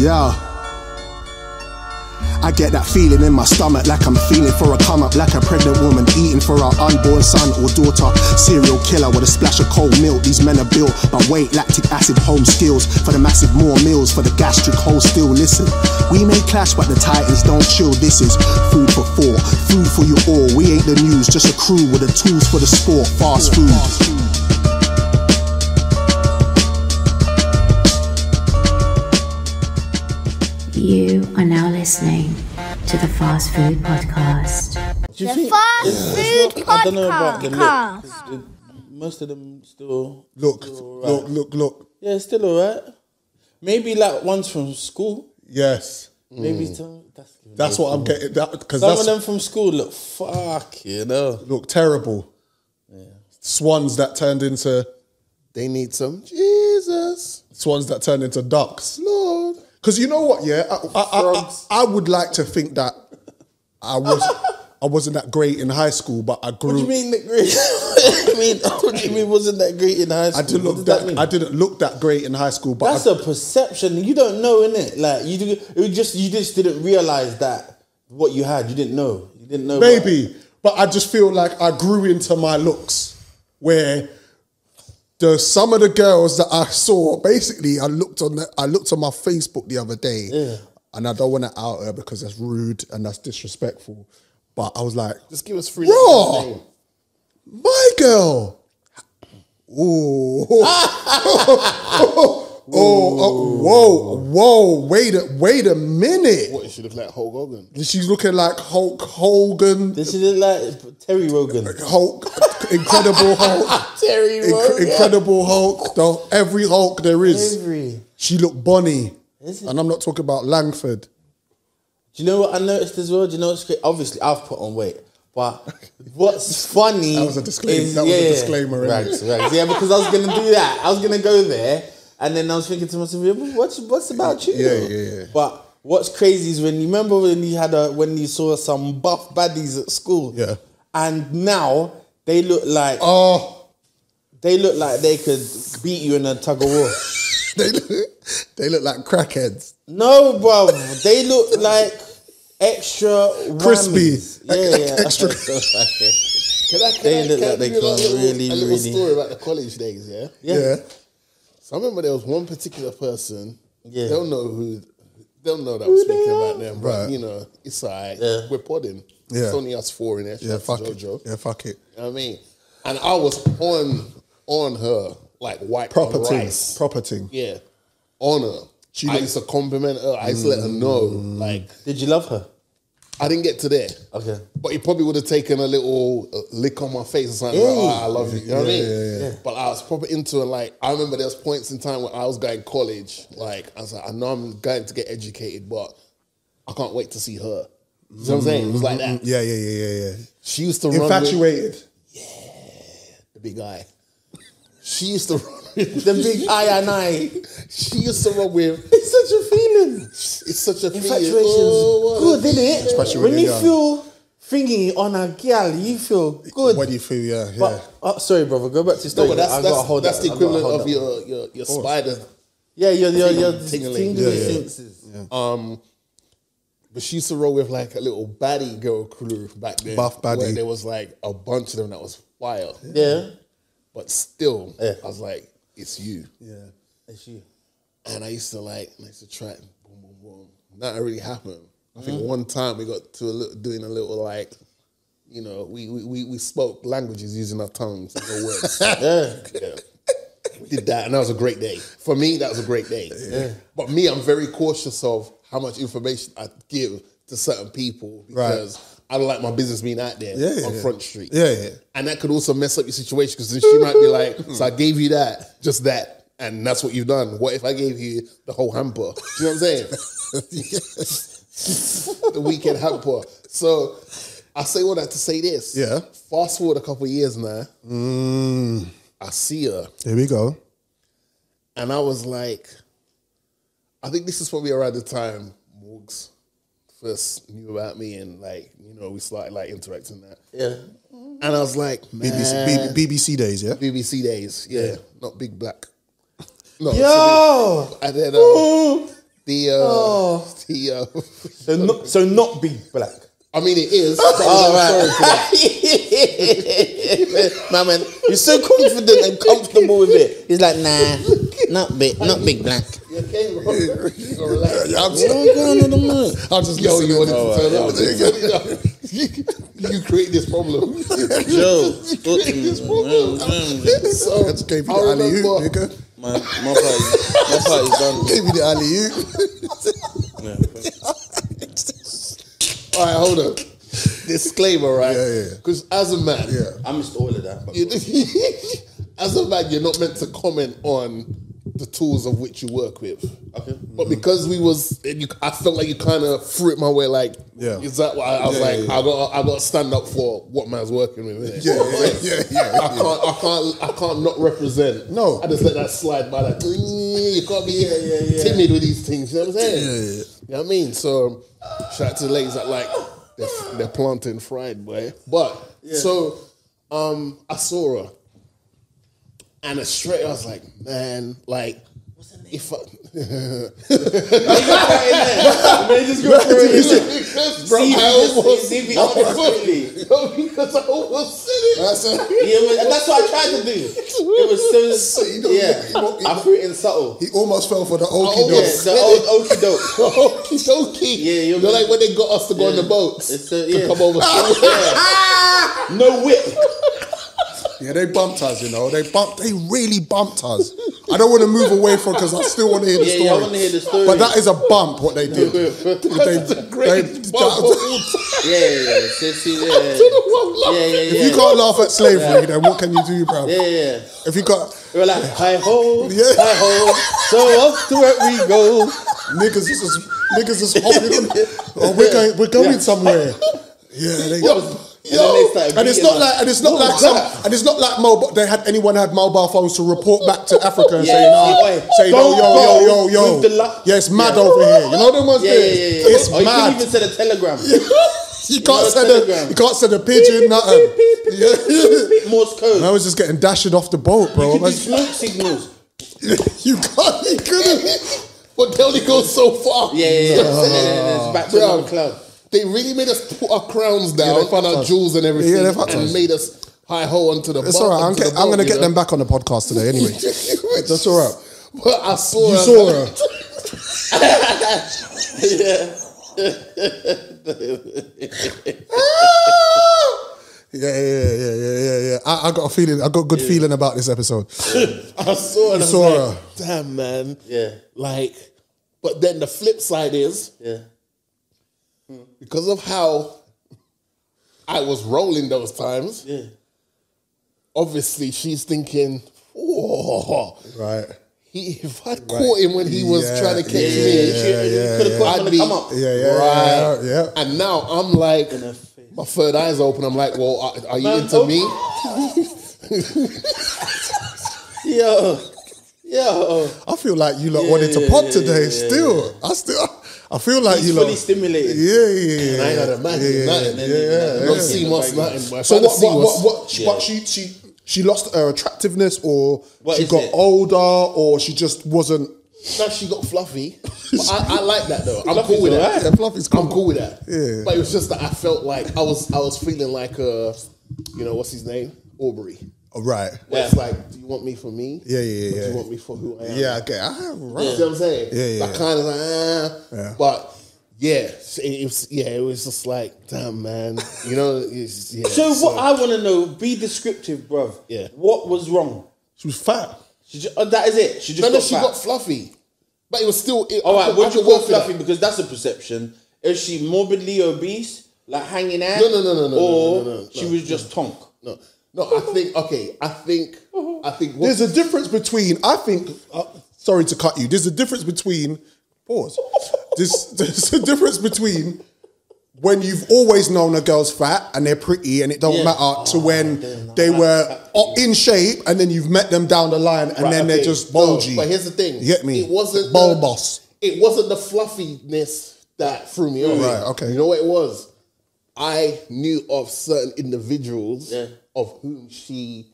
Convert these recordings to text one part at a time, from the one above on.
Yeah. I get that feeling in my stomach, like I'm feeling for a come up, like a pregnant woman eating for her unborn son or daughter. Serial killer with a splash of cold milk. These men are built by weight, lactic acid, home skills. For the massive more meals, for the gastric hole still. Listen, we may clash, but the titans don't chill. This is food for four, food for you all. We ain't the news, just a crew with the tools for the sport. Fast food. You are now listening to the Fast Food Podcast. The Fast Food Podcast. I don't know about the look. Most of them still Look. Yeah, it's still alright. Maybe like ones from school. Yes. Maybe That's what I'm getting. Because some of them from school look look terrible. Yeah. Swans that turned into. They need some Jesus. Swans that turned into ducks. Lord. Because you know what, yeah, I would like to think that I wasn't that great in high school, but I grew. What do you mean that great? What do you mean wasn't that great in high school? I didn't look that great in high school, but that's a perception. You don't know, innit? Like you just didn't realize that what you had. You didn't know. You didn't know. Maybe, but I just feel like I grew into my looks where. Some of the girls that I saw, basically, I looked on my Facebook the other day, and I don't want to out her because that's rude and that's disrespectful. But I was like, just give us free. Raw, my girl. Ooh. Whoa, wait a minute. What, she look like Hulk Hogan? She's looking like Hulk Hogan. Does she look like Terry Rogan? Hulk, Incredible Hulk. Terry Rogan. Incredible Hulk. Every Hulk there is. She looked Bonnie. And I'm not talking about Langford. Do you know what I noticed as well? Do you know what's great? Obviously, I've put on weight. But what's funny that was a disclaimer. Right. Yeah, because I was going to do that. I was going to go there. And then I was thinking to myself, what's about you? Yeah. But what's crazy is when you remember when you saw some buff baddies at school. Yeah. And now they look like they could beat you in a tug of war. they look like crackheads. No, bro. They look like extra crispy. Yeah. Extra. They look like they can't really. A little story about the college days, yeah? Yeah. So I remember there was one particular person. Yeah. They'll know that I'm speaking about them, but you know, it's alright. Yeah. We're podding. Yeah. It's only us four in there. Yeah, fuck Jojo. it. Yeah, fuck it. You know what I mean? And I was on her like white proper on thing. rice. Proper thing. Yeah. On her. I used to compliment her. I used to let her know. Like, did you love her? I didn't get to there. Okay. But he probably would have taken a little lick on my face or something. Like, I love you. You know what I mean? Yeah. But I was proper into it. Like, I remember there was points in time when I was going to college. Like, I was like, I know I'm going to get educated, but I can't wait to see her. You know what I'm saying? It was like that. Yeah. She used to run infatuated. the big eye. She used to run with the big eye and eye. She used to run with. It's such a feeling. It's such a feeling. Infatuation's good, isn't it? Especially when you young. feel thingy on a girl, you feel good. What do you feel? Yeah. But, sorry, brother. Go back to story. No, but that's the equivalent of your spider. Yeah, your tingling senses. Yeah. But she used to roll with like a little baddie girl crew back then. Buff baddie. Where there was like a bunch of them that was fire. Yeah. But still, I was like, it's you. Yeah. It's you. And I used to try it. Boom. Nothing really happened. I think one time we got to doing a little like, you know, we spoke languages using our tongues and no words. Yeah. We did that, and that was a great day. For me, that was a great day. Yeah. But me, I'm very cautious of how much information I give to certain people because I don't like my business being out there on Front Street. Yeah. And that could also mess up your situation because then she might be like, so I gave you that, just that, and that's what you've done. What if I gave you the whole hamper? Do you know what I'm saying? The weekend hamper. So I say all that to say this. Yeah. Fast forward a couple of years now. I see her. Here we go. And I was like, I think this is probably around the time Morgs first knew about me and like, you know, we started like interacting that. Yeah. And I was like, man. BBC days, yeah? BBC days, yeah. Not Big Black. No. Yo! And then, So not big black. I mean, it is. But I'm sorry for that. My man, you're so confident and comfortable with it. He's like, nah, not big black. You okay, bro? You gonna relax. I'll just Yo, you listen. wanted to turn up. You create this problem. Joe, You create this problem. So, I just gave you I the alley-oop, remember- nigga. my part is done. Gave you the alley-oop. All right, hold on. Disclaimer, right? Yeah. Because as a man, I missed all of that. But as a man, you're not meant to comment on the tools of which you work with. Okay. But because I felt like you kind of threw it my way. Like, is that why I was I got to stand up for what man's working with. Innit? I can't not represent. No. I just let that slide by. Like, you can't be timid with these things. You know what I'm saying? You know what I mean? So shout out to the ladies that like they're planting fried, boy. But so I saw her. And straight, I was like, man, like, if I... just go for it. Because I almost said it. And that's what I tried to do. It was so... I threw it in subtle. He almost fell for the okie Yeah, doke. the old okie doke. Okie dokie. Yeah, you're like when they got us to go on the boats to come over. No whip. Yeah, they bumped us, you know. They really bumped us. I don't want to move away from because I still want to hear the story. I want to hear the story. But that is a bump, what they did. Great bump. If you can't laugh at slavery, then what can you do, bro? Yeah. If you got... We're like, hi ho, Yeah. hi ho, so off to where we go. Niggas is hopping. Oh, we're going somewhere. Yeah, they and it's not like anyone had mobile phones to report back to Africa and say yo, yeah, it's mad over here. You know them ones there? It's You mad. can even send a telegram. You can't send a pigeon, nothing. Morse code. I was just getting dashed off the boat, bro. You can do smoke signals. You couldn't. But they only go so far. Yeah. It's back to another cloud. They really made us put our crowns down, found our jewels and everything, and made us hi-ho onto the boat. It's all right. I'm going to get them back on the podcast today anyway. That's all right. But I saw her. You saw her. Yeah. I got a feeling. I got a good feeling about this episode. I saw her. You saw her. Damn, man. Yeah. Like, but then the flip side is, because of how I was rolling those times, obviously she's thinking, oh, right. If I'd caught him when he was trying to catch me, could have caught him on the come up. Yeah. And now I'm like, my third eye's open. I'm like, well, are you into me? Yo. I feel like you lot wanted to pod today. I feel like He's you fully lot. stimulated. And I ain't got to imagine nothing. I don't see much nothing. But So what? She lost her attractiveness, or she got older, or she just wasn't. No, she got fluffy. But I like that though. I'm cool with that. Yeah, Fluffy's cool. I'm cool with that. Yeah. But it was just that I felt like I was feeling like what's his name? Aubrey. Oh, right. Where it's like, do you want me for me? Yeah. Or do you want me for who I am? Yeah, okay. Right. You know what I'm saying? Yeah. Like kind of like, But it was just like, damn, man. You know, So what I want to know, be descriptive, bruv. Yeah. What was wrong? She was fat. That is it. She just got fluffy. But it was still... All right, would you call fluffy? Because that's a perception. Is she morbidly obese? Like hanging out? No. Or she was just tonk? No, I think There's a difference between, sorry to cut you, there's a difference between, pause. There's a difference between when you've always known a girl's fat and they're pretty and it don't matter to when they were in shape and then you've met them down the line and then they're just bulgy. But here's the thing. You get me? It wasn't bulbous. It wasn't the fluffiness that threw me off. Right, okay. You know what it was? I knew of certain individuals of whom she...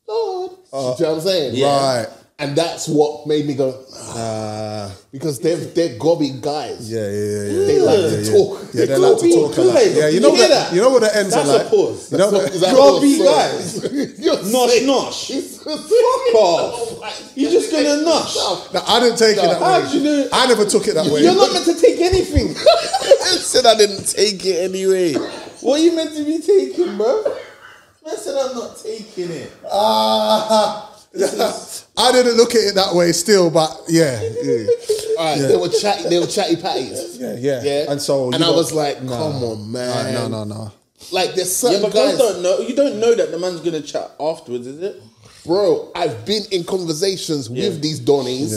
Lord. You know what I'm saying? Right. And that's what made me go, because they're gobby guys. Yeah. They like to talk. Yeah, they like to talk a lot. Yeah, you know that. You know what the ends are like. That's a pause. You know Gobby guys. Nosh. Fuck off. You're just gonna nosh. No, I didn't take it that way. I never took it that way. You're not meant to take anything. I said I didn't take it anyway. What are you meant to be taking, bro? I said I'm not taking it. I didn't look at it that way still, but yeah. All right, they were chatty patties. Yeah. And so, I was like, come on, man. No. Like, there's certain but guys don't know. You don't know that the man's gonna chat afterwards, is it? Bro, I've been in conversations with these Donnies,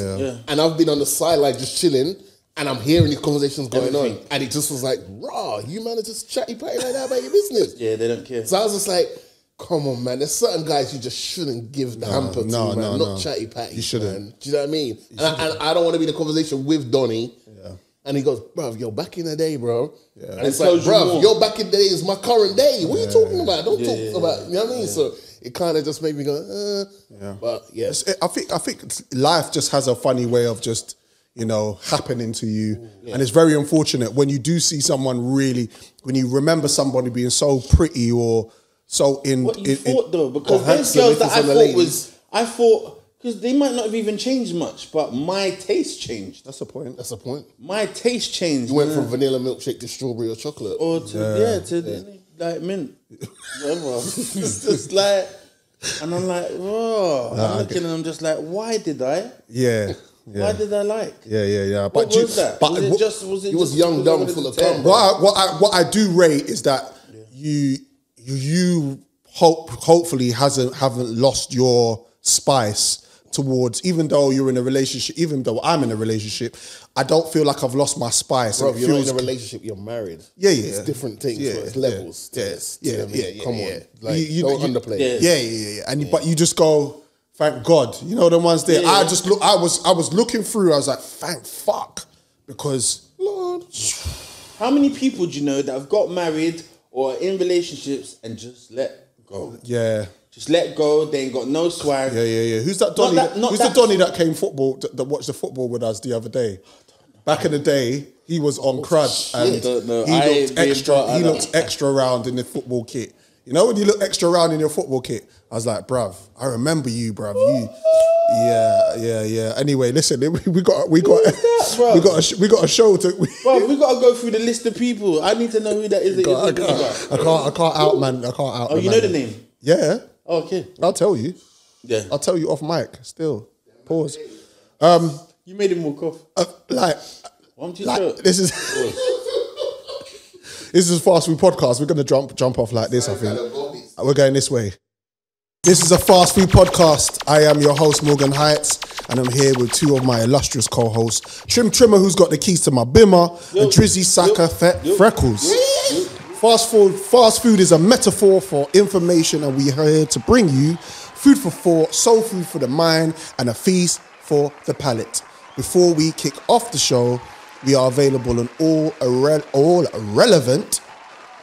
and I've been on the sideline just chilling, and I'm hearing these conversations going on, and it just was like, raw, you man are just chatty patty like that about your business. Yeah, they don't care. So I was just like, come on, man. There's certain guys you just shouldn't give the hamper to, man. Not chatty patty. You shouldn't. Man. Do you know what I mean? And I don't want to be in a conversation with Donnie. Yeah. And he goes, bruv, yo, back in the day, bro. Yeah. And it's like, bruv, your back in the day is my current day. What are you talking about? Don't talk about, you know what I mean? So it kind of just made me go, But yes. I think life just has a funny way of just, happening to you. Yeah. And it's very unfortunate when you do see someone when you remember somebody being so pretty or so thought though, because those girls that I thought, because they might not have even changed much, but my taste changed. That's the point. My taste changed. You went from vanilla milkshake to strawberry or chocolate. Or to like mint. Whatever. It's just like, and I'm like, whoa. I'm looking and I'm just like, why did I? Yeah. Why did I like? Yeah. What was that? Was it just young, dumb, full of cum. What I do rate is that you hopefully haven't lost your spice towards, even though you're in a relationship, even though I'm in a relationship, I don't feel like I've lost my spice. Bro, you're not in a relationship, you're married. Yeah. It's different things, but it's levels. Come on. Like, you don't underplay it. Yeah. But you just go, thank God. You know the ones there. I was looking through, I was like, thank fuck. Because Lord. How many people do you know that have got married or in relationships and just let go? Yeah. Just let go. They ain't got no swag. Yeah. Who's that Donny? Who's the Donny that came that watched the football with us the other day? Back in the day, he was on crud and he looked extra round in the football kit. You know when you look extra round in your football kit? I was like, bruv, I remember you, bruv. Yeah. Anyway, listen, we got a show to. Bruv, we got to go through the list of people. I need to know who that is. I can't out, man. Oh, you know the name? Yeah. Oh, okay. I'll tell you. Yeah. I'll tell you off mic. Still. Pause. You made him walk off. This is Fast Food Podcast. We're gonna jump off like this. I think we're going this way. This is a Fast Food Podcast. I am your host Morgan Heights, and I'm here with two of my illustrious co-hosts, Trimmer, who's got the keys to my bimmer, and Drizzy Saka Freckles. Fast food is a metaphor for information, and we're here to bring you food for thought, soul food for the mind, and a feast for the palate. Before we kick off the show, we are available on all relevant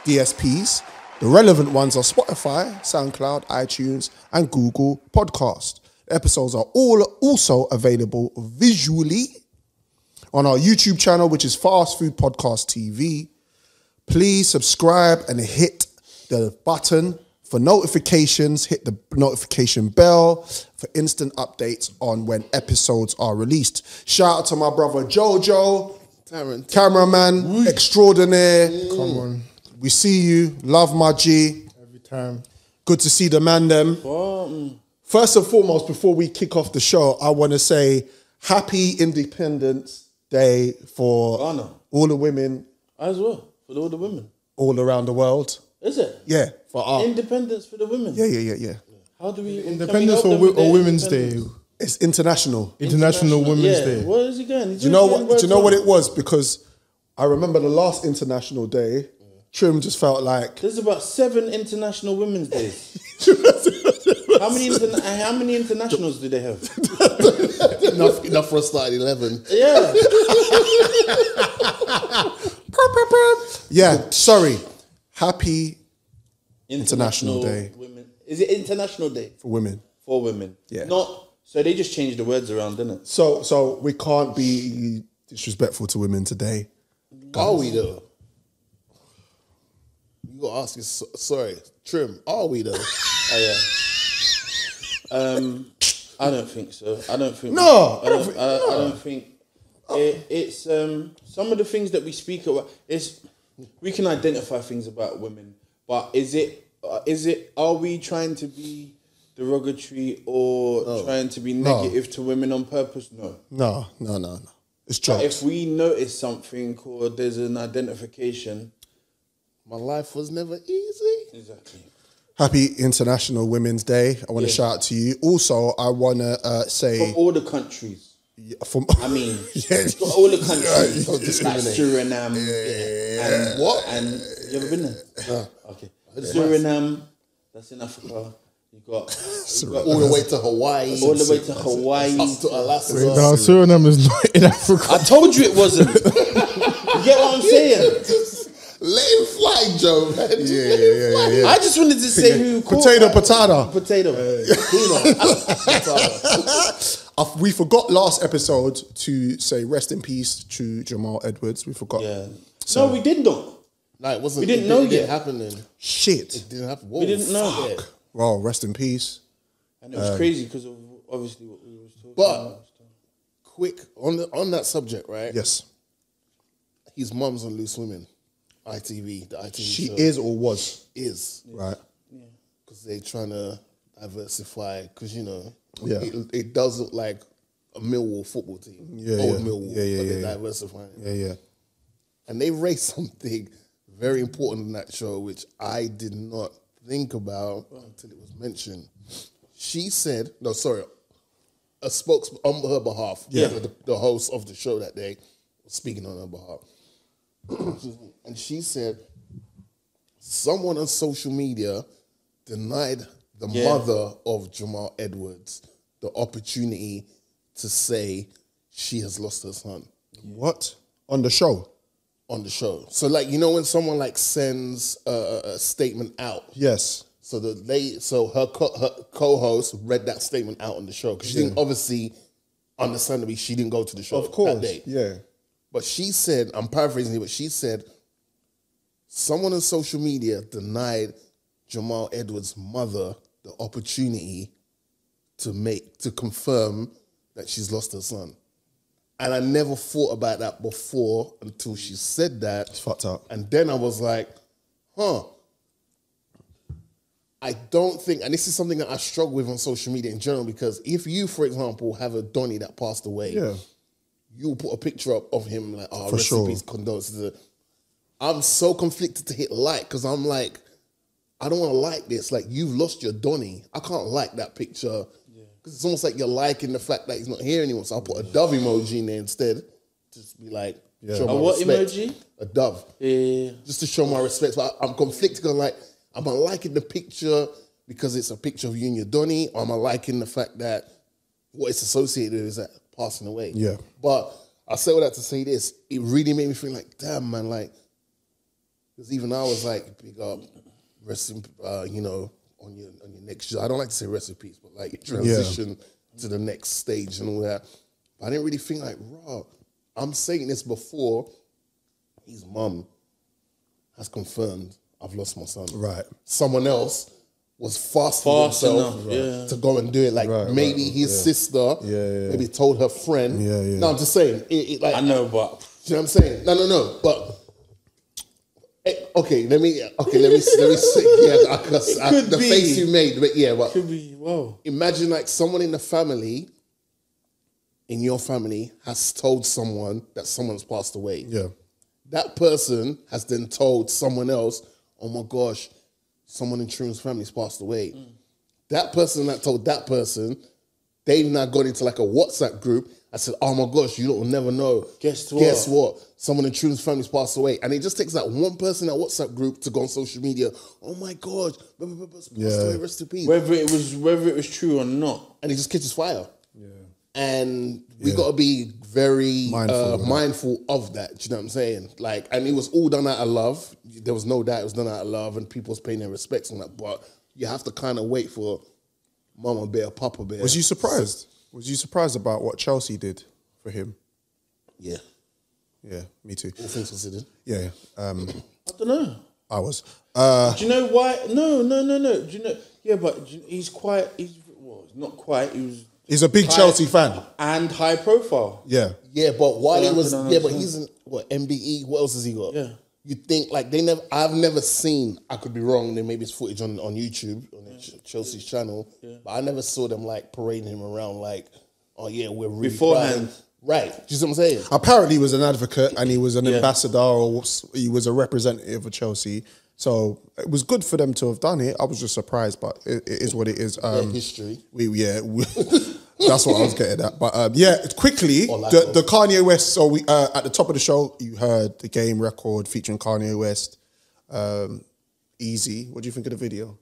DSPs. The relevant ones are Spotify, Soundcloud, iTunes, and Google Podcast. The episodes are all also available visually on our YouTube channel, which is Fast Food Podcast TV. Please subscribe and hit the button for notifications. Hit the notification bell for instant updates on when episodes are released. Shout out to my brother Jojo, cameraman extraordinaire. Come on. We see you. Love my G. Every time. Good to see the man them. First and foremost, before we kick off the show, I want to say Happy Independence Day for all the women. As well. For all the women. All around the world. Is it? Yeah. For our Independence for the women. Yeah. How do we... Independence or Women's Day? It's international. International Women's Day. Where is he going? Do you know what it was? Because I remember the last International Day, Trim just felt like... There's about 7 International Women's Days. How many internationals do they have? enough for a start at 11. Yeah. Yeah, sorry. Happy International Day. Women. Is it International Day? For women. For women. Yeah. Not So they just changed the words around, didn't it? So we can't be disrespectful to women today. Are we though? You gotta ask us. Sorry, Trim. Are we though? Oh yeah. I don't think so. I don't think. No, I don't think. It's some of the things that we speak about. We can identify things about women, but is it? Are we trying to be derogatory or trying to be negative to women on purpose? No. No. It's But jokes. if we notice something or there's an identification, My life was never easy. exactly. Happy International Women's Day. I want to shout out to you. Also, I want to say... From all the countries. From I mean, Yeah. all the countries. Don't like discriminate. Suriname. And what? And you ever been there? Okay. Suriname, that's in Africa. You got All the way to Hawaii. all the way to Hawaii. Up to Alaska. No, Suriname is not in Africa. I told you it wasn't. You get what I'm saying? Let him fly, Joe. Man. Yeah. I just wanted to say who caught Potato. Potato. We forgot last episode to say rest in peace to Jamal Edwards. We forgot. Yeah. No, we did not. No, it wasn't. We didn't know it didn't yet. happen then. Shit. It didn't happen. Whoa, We didn't know. fuck. Well, rest in peace. And it was crazy because of obviously what we were talking But about. quick on that subject, right? Yes. His mum's on Loose Women, ITV. The ITV She show. is or was. Is Right. because they're trying to diversify. Because Yeah. it does look like a Millwall football team. Yeah, Old yeah. Millwall. Yeah, but they're yeah. diversifying. Yeah. And they raised something very important in that show, which I did not think about until it was mentioned. She said, a spokesman on her behalf, the host of the show that day, was speaking on her behalf. And she said, someone on social media denied the mother of Jamal Edwards the opportunity to say she has lost her son. What? On the show? On the show. So when someone sends a statement out. Yes. So her co-host read that statement out on the show because she didn't obviously, understandably, she didn't go to the show Of course. that day. Yeah. But she said, I'm paraphrasing here, but she said, someone on social media denied Jamal Edwards' mother the opportunity to confirm that she's lost her son. And I never thought about that before until she said that. It's fucked up. And then I was like, I don't think, and this is something that I struggle with on social media in general, because if you, for example, have a Donny that passed away, you'll put a picture up of him like, For rest sure. in peace, condolences. I'm so conflicted to hit like, because I'm like, I don't want to like this. Like, you've lost your Donny. I can't like that picture. Because it's almost like you're liking the fact that he's not here anymore. So I'll put a dove emoji in there instead. Just be like, show my A what respect. emoji? A dove. Yeah. Just to show my respect. But I'm conflicted. I'm like, am I liking the picture because it's a picture of you and your Donny? Or am I liking the fact that what it's associated with is that passing away? Yeah. But I say all that to say this. It really made me feel like, damn, man, like, because even I was like, big up, rest in, on your next. I don't like to say rest in peace, but like transition to the next stage and all that. But I didn't really think like, raw. I'm saying this before his mum has confirmed I've lost my son. Right. Someone else was fast enough, to go and do it. Like maybe his sister, maybe told her friend. Yeah. No, I'm just saying. Like, I know, but you know what I'm saying? No. But okay, let me see. Yeah, Could the be. face you made, but yeah, but could be whoa. imagine like someone in the family, in your family, has told someone that someone's passed away. Yeah. That person has then told someone else, oh my gosh, someone in Trim's family's passed away. That person that told that person, they've now gone into like a WhatsApp group. I said, oh my gosh, you don't never know. Guess what? Someone in Trim's family's passed away. And it just takes that one person in that WhatsApp group to go on social media. Oh my God, passed away, rest in peace. Whether it was true or not. And it just catches fire. Yeah. And we got to be very mindful of that. Do you know what I'm saying? Like, and it was all done out of love. There was no doubt it was done out of love, and people was paying their respects on that. But you have to kind of wait for Mama Bear, Papa Bear. Was you surprised? Was you surprised about what Chelsea did for him? Yeah. Yeah, me too. All things considered. Yeah. I don't know. I was. Do you know why? No. Do you know? Yeah, but he's quite. Not quite. He's a big Chelsea fan and high profile. Yeah. Yeah, but while he was, but he's in what MBE? What else has he got? Yeah. You think like I've never seen. I could be wrong. Then maybe it's footage on YouTube on Chelsea's channel. Yeah. But I never saw them like parading him around like, oh yeah, we're really beforehand. Right. Do you see what I'm saying? Apparently, he was an advocate and he was an ambassador, or he was a representative of Chelsea. So it was good for them to have done it. I was just surprised, but it is what it is. History. That's what I was getting at. But quickly, the Kanye West. So we at the top of the show, you heard the Game record featuring Kanye West. Easy. What do you think of the video?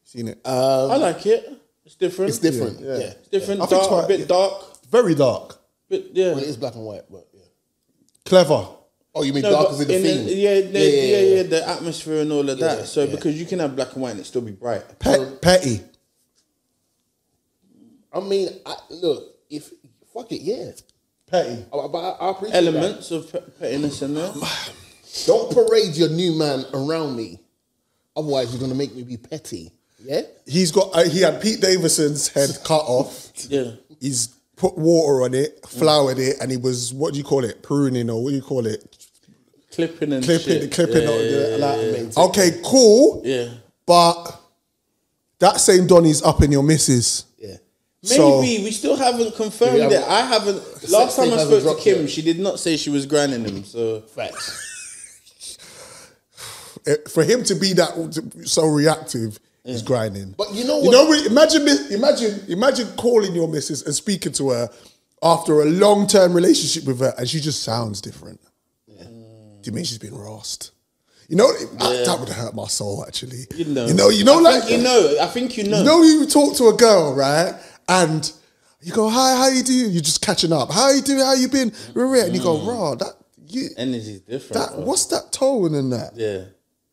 Seen it? I like it. It's different. It's different. Yeah. It's different. I think Dark, a bit dark. Very dark. But yeah. Well, it is black and white, but yeah. Clever. Oh, you mean dark as in the theme? Yeah, the atmosphere and all of that. So because you can have black and white and it still be bright. Petty. I mean, look, fuck it, yeah. Petty. But I appreciate elements of pettiness in there. Don't parade your new man around me. Otherwise, you're going to make me be petty. Yeah? He had Pete Davidson's head cut off. Yeah. He's put water on it, floured it, and he was, what do you call it? Pruning, or what do you call it? Clipping. Okay, cool. Yeah. But that same Donny's up in your missus. Yeah. Maybe we still haven't confirmed it. I haven't. Last time I spoke to Kim, she did not say she was grinding him. So facts. For him to be that so reactive, he's grinding. But you know what? Imagine calling your missus and speaking to her after a long-term relationship with her, and she just sounds different. Yeah. Do you mean she's been roast? You know, that would hurt my soul, actually. I think you know. You know, you talk to a girl, right? And you go, hi, how you doing? You're just catching up. How you doing? How you been? And you go, raw, energy's different. What's that tone and that? Yeah.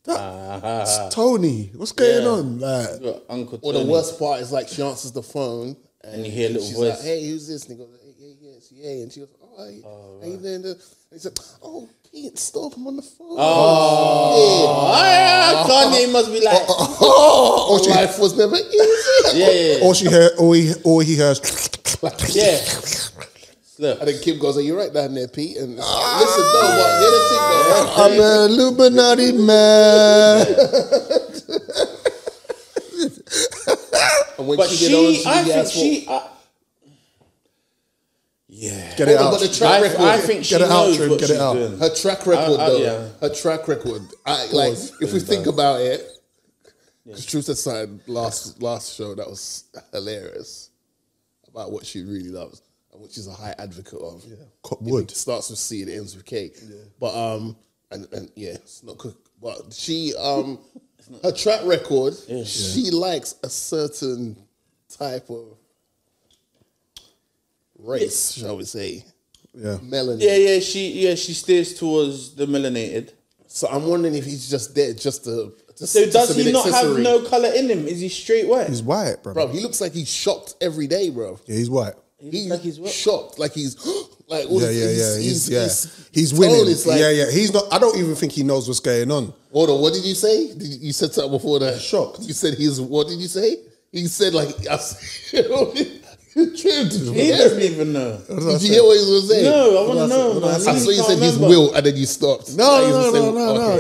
It's Tony. What's going on? Like, Uncle Tony. Or the worst part is like she answers the phone and you hear a little she's voice. Like, hey, who's this? And he goes, yeah. And she goes, oh, how you doing? And he said, oh, Pete, stop, I'm on the phone. Kanye must be like, life was never easy. Yeah. Or he hears, yeah. Look. And then Kim goes, are you right down there, Pete? And listen, no, but here's the thing, though. I'm an Illuminati man. And when she get on, Get it out. But the track record, I think she knows what she's doing. Her track record, though. Her track record. If we think about it, because Truth Aside, last show, that was hilarious about what she really loves. Which is a high advocate of. Yeah. Wood. It starts with C and it ends with K. Yeah. But it's not cook. But she her track record, she likes a certain type of race, shall we say. Yeah. Melanin. She steers towards the melanated. So I'm wondering if he's just there just to so does he not have no colour in him? Is he straight white? He's white, bro. Bro, he looks like he's shocked every day, bro. Yeah, he's white. He's shocked, like he's like he's winning. He's not. I don't even think he knows what's going on. Hold on, what did you say? You said something before that. Shocked. You said he's. What did you say? He said like. He doesn't even know. Did you hear what he was saying? No, I want to know, man. I saw you said his will, and then you stopped. No.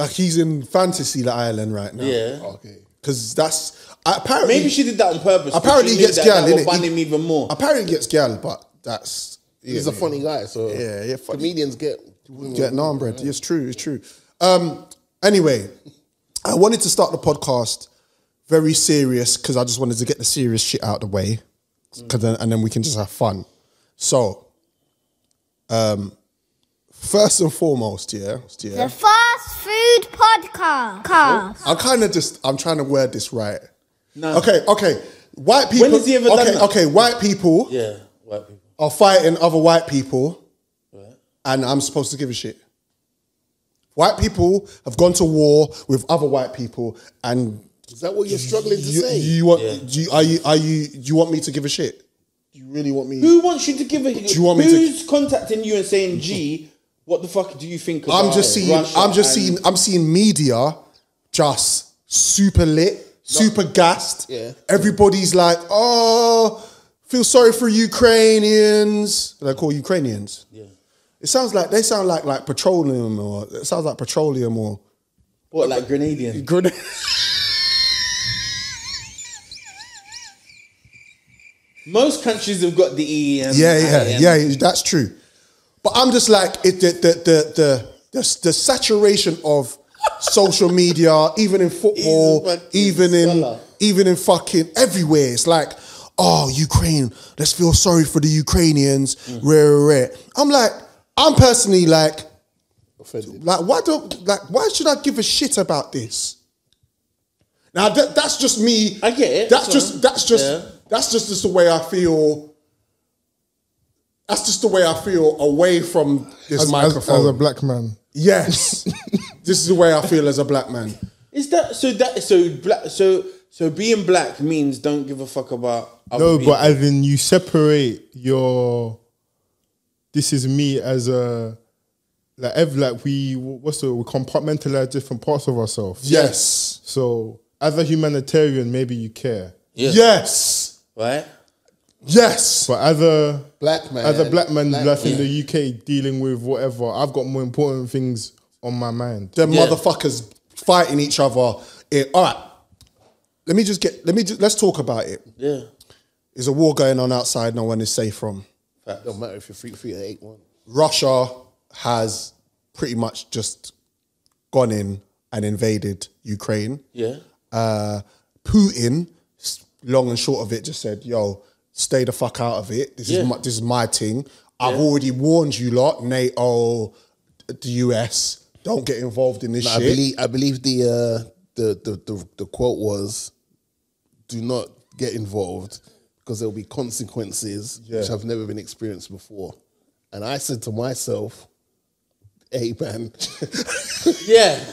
He's in fantasy island right now. Yeah. Okay. Because that's apparently maybe she did that on purpose. Apparently he gets gal in it. Ban him even more. Apparently he gets gal, but that's he's a funny guy. So comedians get naan bread. Yeah, it's true. Anyway, I wanted to start the podcast very serious because I just wanted to get the serious shit out of the way, and then we can just have fun. So, first and foremost, the Fast Food Podcast. I'm trying to word this right. No. Okay. White people. When has he ever done that? Okay, white people. Yeah, white people are fighting other white people, and I'm supposed to give a shit. White people have gone to war with other white people, and Is that what you're struggling to say? You want? Do you want me to give a shit? Do you really want me? Who wants you to give a? Do you want me who's contacting you and saying, "G, what the fuck do you think about?" I'm just seeing. I'm seeing media just super lit, super gassed. Yeah. Everybody's like, oh, feel sorry for Ukrainians. They call Ukrainians. Yeah. They sound like petroleum, or it sounds like petroleum, or What, like Grenadian? Most countries have got the EEM. Yeah, that's true. But I'm just like the saturation of social media, even in football, even in fucking everywhere. It's like, oh, Ukraine, let's feel sorry for the Ukrainians. I'm personally like, Offended. why should I give a shit about this? Now that's just me. I get it. That's just the way I feel. That's just the way I feel away from this microphone. As a black man. Yes. This is the way I feel as a black man. Is that so being black means don't give a fuck about other No, people? but as in you separate your. This is me as a. We compartmentalize different parts of ourselves. Yes. So as a humanitarian, maybe you care. Yeah. Yes. Right? Yes. But as a Black man. like in the UK dealing with whatever, I've got more important things on my mind. Them motherfuckers fighting each other. All right. Let's talk about it. Yeah. There's a war going on outside no one is safe from. Don't matter if you're 3 to 8-1. Russia has pretty much just gone in and invaded Ukraine. Yeah. Putin, long and short of it, just said, yo, stay the fuck out of it. This is my thing. I've already warned you lot, NATO, the US, don't get involved in this shit. I believe the quote was, do not get involved because there will be consequences which have never been experienced before. And I said to myself, hey man,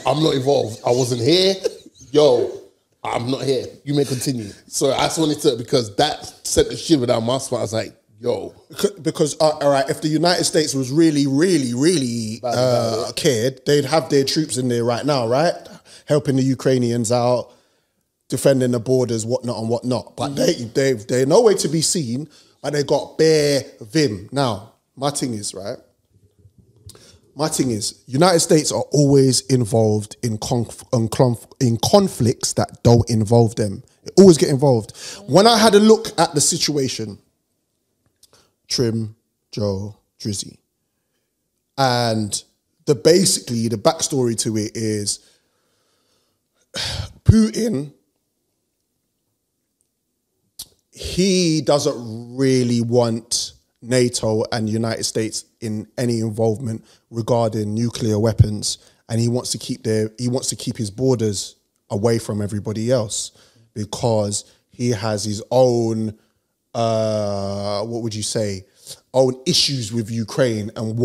I'm not involved. I wasn't here. Yo, I'm not here. You may continue. So I just wanted to, because that sent the shiver down my spine. I was like, yo. Because, all right, if the United States was really, really, really cared, they'd have their troops in there right now, right? Helping the Ukrainians out, defending the borders, whatnot and whatnot. But they're nowhere to be seen, but they got bare vim. Now, my thing is, United States are always involved in conflicts that don't involve them. They always get involved. When I had a look at the situation, Trim, Joe, Drizzy, and the backstory to it is Putin, he doesn't really want NATO and United States in any involvement regarding nuclear weapons, and he wants to keep his borders away from everybody else because he has his own own issues with Ukraine and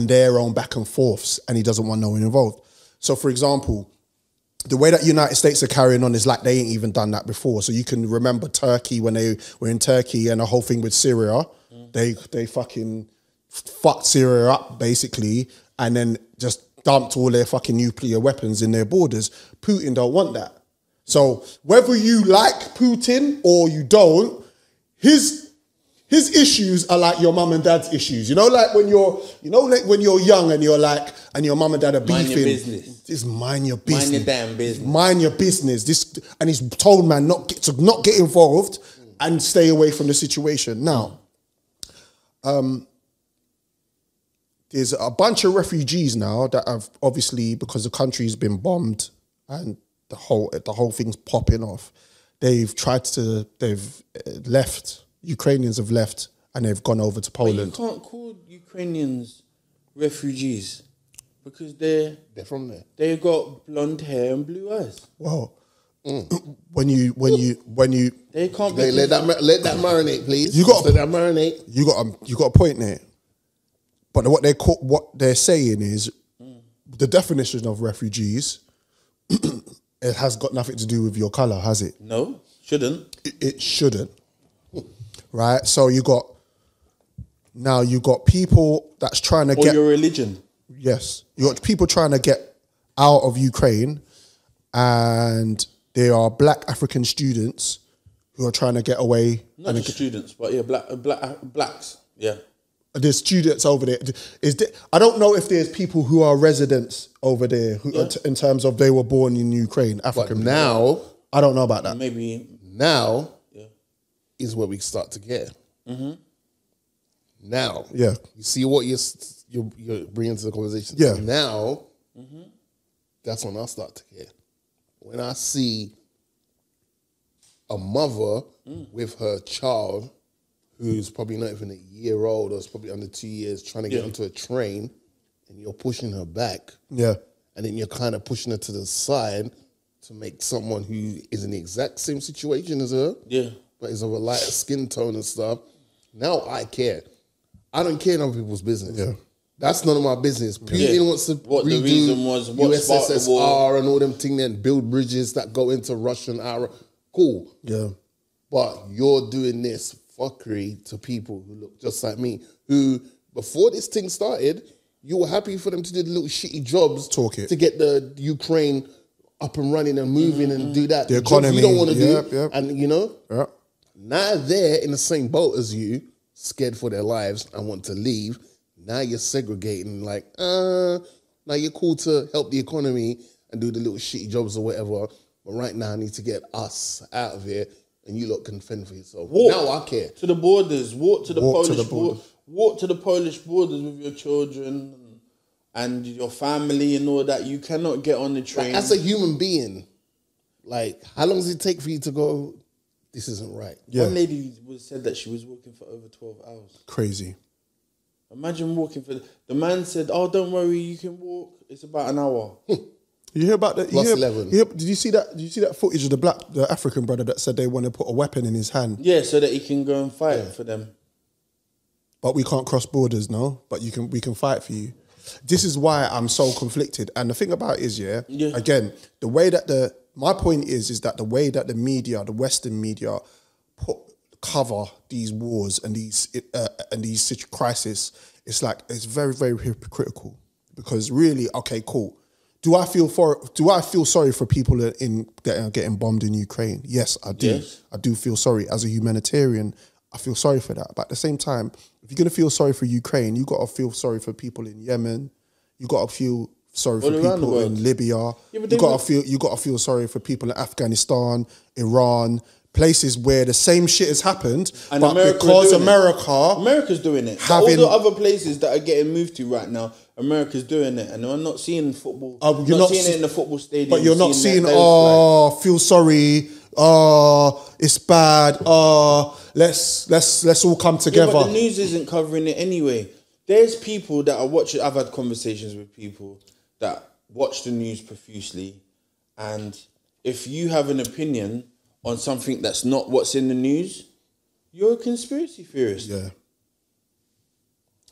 their own back and forths, and he doesn't want no one involved. So, for example, the way that United States are carrying on is like they ain't even done that before. So you can remember Turkey when they were in Turkey and the whole thing with Syria. They fucking fucked Syria up basically, and then just dumped all their fucking nuclear weapons in their borders. Putin don't want that. So whether you like Putin or you don't, his issues are like your mum and dad's issues. You know, like when you're young and you're like, and your mum and dad are beefing. Mind your business. Just mind your business. Mind your damn business. Mind your business. And he's told man not get involved and stay away from the situation. Now, there's a bunch of refugees now that have obviously, because the country's been bombed and the whole thing's popping off, they've left. Ukrainians have left and they've gone over to Poland. But you can't call Ukrainians refugees because they're from there. They've got blonde hair and blue eyes. Well, when you they can't be let that marinate, please. Let that marinate. You got a point there. But what they're saying is the definition of refugees it has got nothing to do with your colour, has it? No, shouldn't. It shouldn't. Right? So you got people that's trying to Or get... your religion. Yes. You got people trying to get out of Ukraine, and there are black African students who are trying to get away. Not just students, but yeah, blacks. Yeah. There's students over there. I don't know if there's people who are residents over there who, in terms of they were born in Ukraine, African. But now, I don't know about that. Maybe now is where we start to get. Mm-hmm. Now, you see what you're bringing to the conversation. Yeah. Now, that's when I start to care. When I see a mother with her child, who's probably not even a year old or is probably under 2 years, trying to get onto a train, and you're pushing her back. Yeah. And then you're kind of pushing her to the side to make someone who is in the exact same situation as her, but is of a lighter skin tone and stuff. Now I care. I don't care in other people's business. Yeah. That's none of my business. Putin wants to what redo the reason was, what USSR and all them things and build bridges that go into Russian hour. Cool. Yeah. But you're doing this fuckery to people who look just like me, who before this thing started, you were happy for them to do the little shitty jobs to get the Ukraine up and running and moving and do that. The economy. You don't want to do. Yep. And you know, now they're in the same boat as you, scared for their lives and want to leave. Now you're segregating, like, now you're cool to help the economy and do the little shitty jobs or whatever. But right now I need to get us out of here and you lot can fend for yourself. Now I care. To the borders, walk to the Polish borders with your children and your family and all that. You cannot get on the train. Like, as a human being, like, how long does it take for you to go, this isn't right? One lady said that she was walking for over 12 hours. Crazy. Imagine walking for... The man said, oh, don't worry, you can walk. It's about an hour. You hear about that? Plus 11. Did you see that? Did you see that footage of the African brother that said they want to put a weapon in his hand? Yeah, so that he can go and fight for them. But we can't cross borders, no. But we can fight for you. This is why I'm so conflicted. And the thing about it is, again, the way that my point is that the way that the media, the Western media, cover these wars and these crises, it's very, very hypocritical. Because really, okay, cool. Do I feel sorry for people that are getting bombed in Ukraine? Yes, I do. Yes. I do feel sorry. As a humanitarian, I feel sorry for that. But at the same time, if you're gonna feel sorry for Ukraine, you gotta feel sorry for people in Yemen. You gotta feel sorry for people in Libya. You gotta feel sorry for people in Afghanistan, Iran, places where the same shit has happened, and but because America's doing it. All the other places that are getting moved to right now, America's doing it, and I'm not seeing football. You're not seeing it in the football stadium. But you're not seeing, feel sorry. It's bad. Let's all come together. Yeah, but the news isn't covering it anyway. There's people that are watching. I've had conversations with people that watch the news profusely, and if you have an opinion on something that's not what's in the news, you're a conspiracy theorist. Yeah.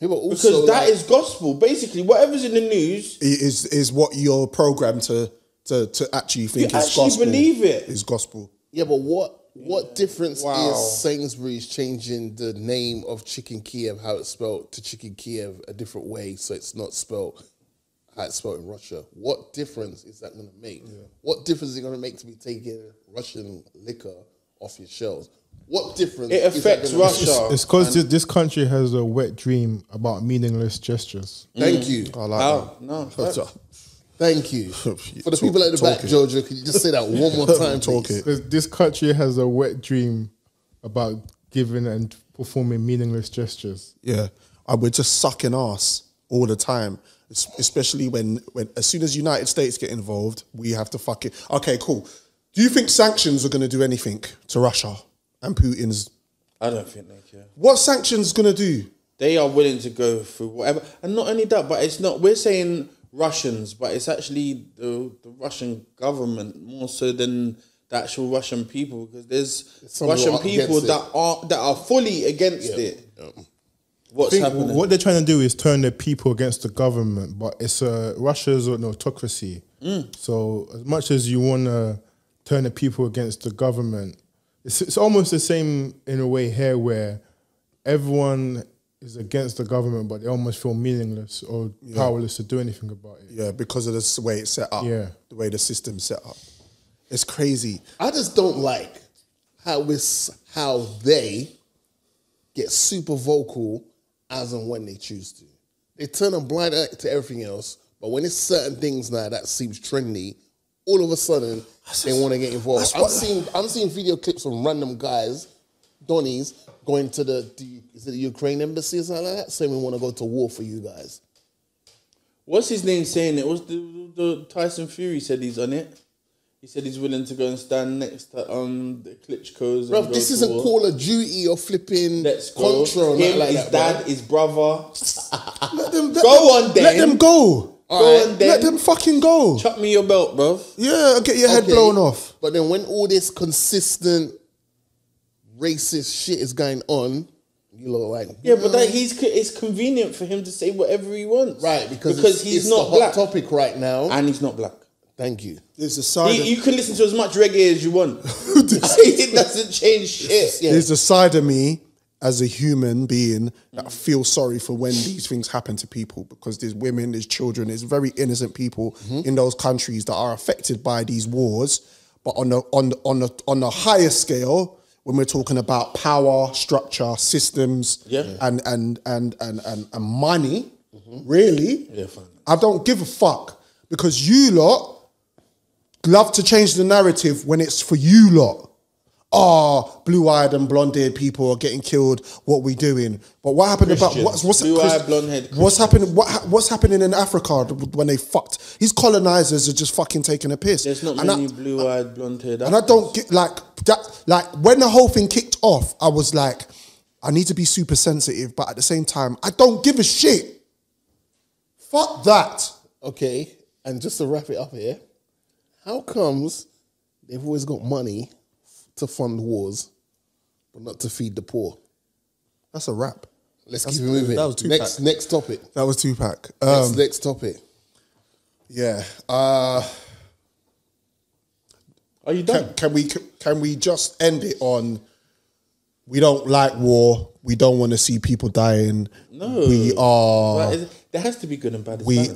But also, because that is gospel. Basically, whatever's in the news is what you're programmed to actually think is gospel. You actually believe it. Is gospel. Yeah, but what difference is Sainsbury's changing the name of Chicken Kiev, how it's spelled, to Chicken Kiev a different way, so it's not spelled how it's spelled in Russia? What difference is that going to make? Yeah. What difference is it going to make to be taking Russian liquor off your shelves? What difference? It affects Russia. It's because this country has a wet dream about meaningless gestures. Thank you. I like that. No. Thank you. For the people at the back, Jojo, can you just say that one more time, please? Because this country has a wet dream about giving and performing meaningless gestures. Yeah. We're just sucking ass all the time. Especially when as soon as United States get involved, we have to fucking... Okay, cool. Do you think sanctions are going to do anything to Russia and Putin's... I don't think they care. What sanctions going to do? They are willing to go through whatever. And not only that, but it's not... We're saying Russians, but it's actually the Russian government more so than the actual Russian people, because there's Russian people that are fully against it. Yeah. What's happening? What they're trying to do is turn their people against the government, but it's Russia's an autocracy. So as much as you want to turn the people against the government, it's almost the same in a way here where everyone is against the government, but they almost feel meaningless or powerless to do anything about it. Yeah, because of the way it's set up. Yeah. The way the system's set up. It's crazy. I just don't like how they get super vocal as and when they choose to. They turn a blind eye to everything else, but when it's certain things now that seems trendy, all of a sudden they want to get involved. I'm seeing video clips of random guys, Donnies, going to the Ukraine embassy or something like that, saying we want to go to war for you guys. What's his name saying it? What's the Tyson Fury said he's on it? He said he's willing to go and stand next to the Klitschko's. Bro, this isn't Call of Duty or flipping Contra. Him, like his that, dad, his brother. Let them go. Go on then. Let them fucking go. Chuck me your belt, bro. Yeah, get your head blown off. But then when all this consistent racist shit is going on, you look like... Yeah, but it's convenient for him to say whatever he wants. Right, because he's it's not the black. hot topic right now. And he's not black. Thank you. There's a side. You can listen to as much reggae as you want. It doesn't change shit. Yeah. There's a side of me as a human being that feels sorry for when these things happen to people, because there's women, there's children, there's very innocent people in those countries that are affected by these wars. But on the higher scale, when we're talking about power, structure, systems, and money, really, I don't give a fuck, because you lot love to change the narrative when it's for you lot. Blue-eyed and blonde-haired people are getting killed. What we doing? But what happened about what's blue-eyed, blonde-haired? What's happening? What's happening in Africa when they fucked? These colonizers are just fucking taking a piss. There's not many blue-eyed, blonde-haired. And I don't get like that. Like when the whole thing kicked off, I was like, I need to be super sensitive, but at the same time, I don't give a shit. Fuck that. Okay, and just to wrap it up here, how comes they've always got money to fund wars, but not to feed the poor? That's a wrap. Let's keep it moving. That was Tupac. Next topic. That was Tupac. Next topic. Yeah. Are you done? Can we just end it on? We don't like war. We don't want to see people dying. No, we are. There has to be good and bad. We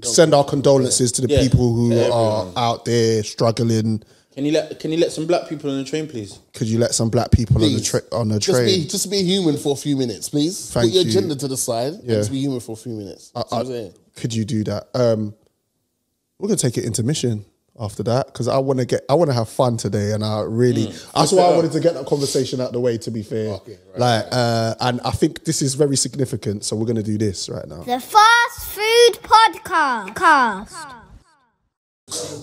send our condolences to the people who are out there struggling. Can you let some black people on the train, please? Could you let some black people on the train? Just be human for a few minutes, please. Put your agenda to the side. And just be human for a few minutes. Could you do that? We're gonna take an intermission after that, because I want to have fun today, and I really that's why I wanted to get that conversation out the way. To be fair, and I think this is very significant, so we're gonna do this right now. The Fast Food Podcast.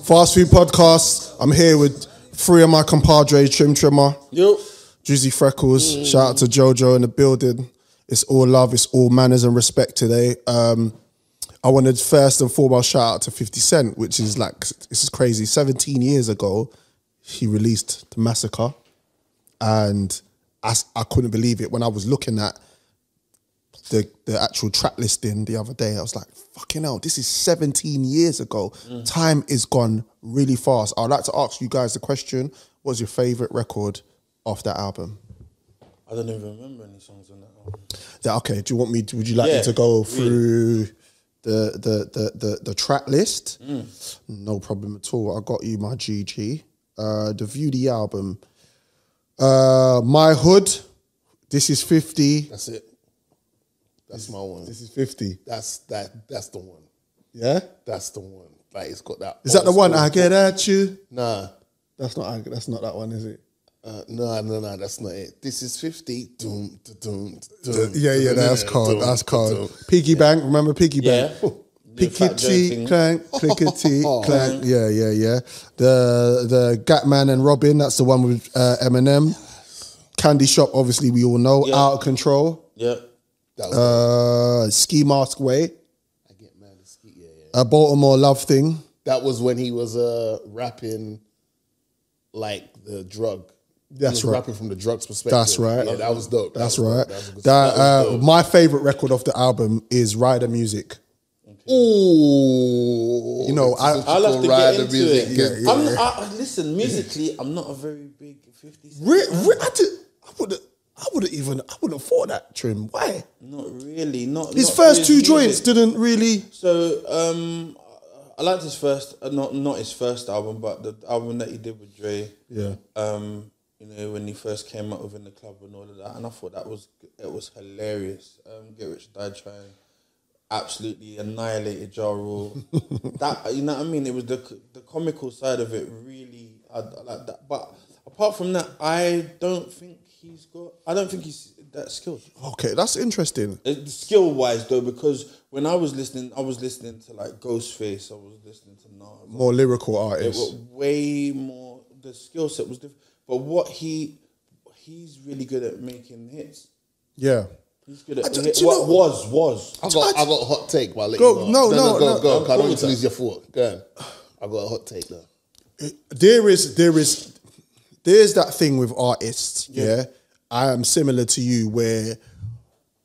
Fast Food Podcast. I'm here with 3 of my compadres, Trimmer, Drizzy Freckles. Shout out to Jojo in the building. It's all love, it's all manners and respect today. I wanted first and foremost shout out to 50 Cent, which is like, this is crazy. 17 years ago, he released The Massacre. And I couldn't believe it when I was looking at the actual track listing the other day. I was like, fucking hell, this is 17 years ago. Time is gone really fast. I'd like to ask you guys the question, what's your favourite record off that album? I don't even remember any songs on that album. Okay, would you like me to go through the track list? No problem at all. I got you my GG. The View the album. My Hood. This is 50. That's it. That's my one. This is 50. That's the one. Yeah? That's the one. Like, it's got that. Is that the one? I get at you? Nah. That's not that one, is it? No, that's not it. This is 50. Yeah, that's cold. That's cold. Piggy Bank, remember Piggy Bank? Yeah. Pickety clank, clickety clank. Yeah. The Gatman and Robin, that's the one with Eminem. Candy Shop, obviously we all know. Out of Control. Yeah. Ski Mask Way. I get mad at Ski. Yeah. A Baltimore Love Thing. That was when he was rapping like the drug. That's right. Rapping from the drugs perspective. That's right. Yeah, that was dope. That's right. My favorite record of the album is Rider Music. Ooh. You know, I'll have to ride get the into music. it. Yeah. Listen, musically, I'm not a very big 50 Cent. I wouldn't thought that, Trim. Why? Not really. Not His not first for two music. joints didn't really. So I liked his first, not his first album, but the album that he did with Dre. Yeah. You know, when he first came out within the club and all of that, and I thought it was hilarious. Get Rich or Die Trying, absolutely annihilated Ja Rule. That, you know what I mean? It was the comical side of it. Really, I like that. But apart from that, I don't think he's that skilled. Okay, that's interesting. Skill wise though, because when I was listening to like Ghostface, I was listening to Nas. More lyrical It artists. was way more. The skill set was different, but what he's really good at making hits. Yeah. He's good at do hits. you know- What was? I got a hot take, but I'll let Go- you no, go. I don't cool want with to that. lose your thought. Go ahead. I got a hot take though. There's that thing with artists, yeah. I am similar to you where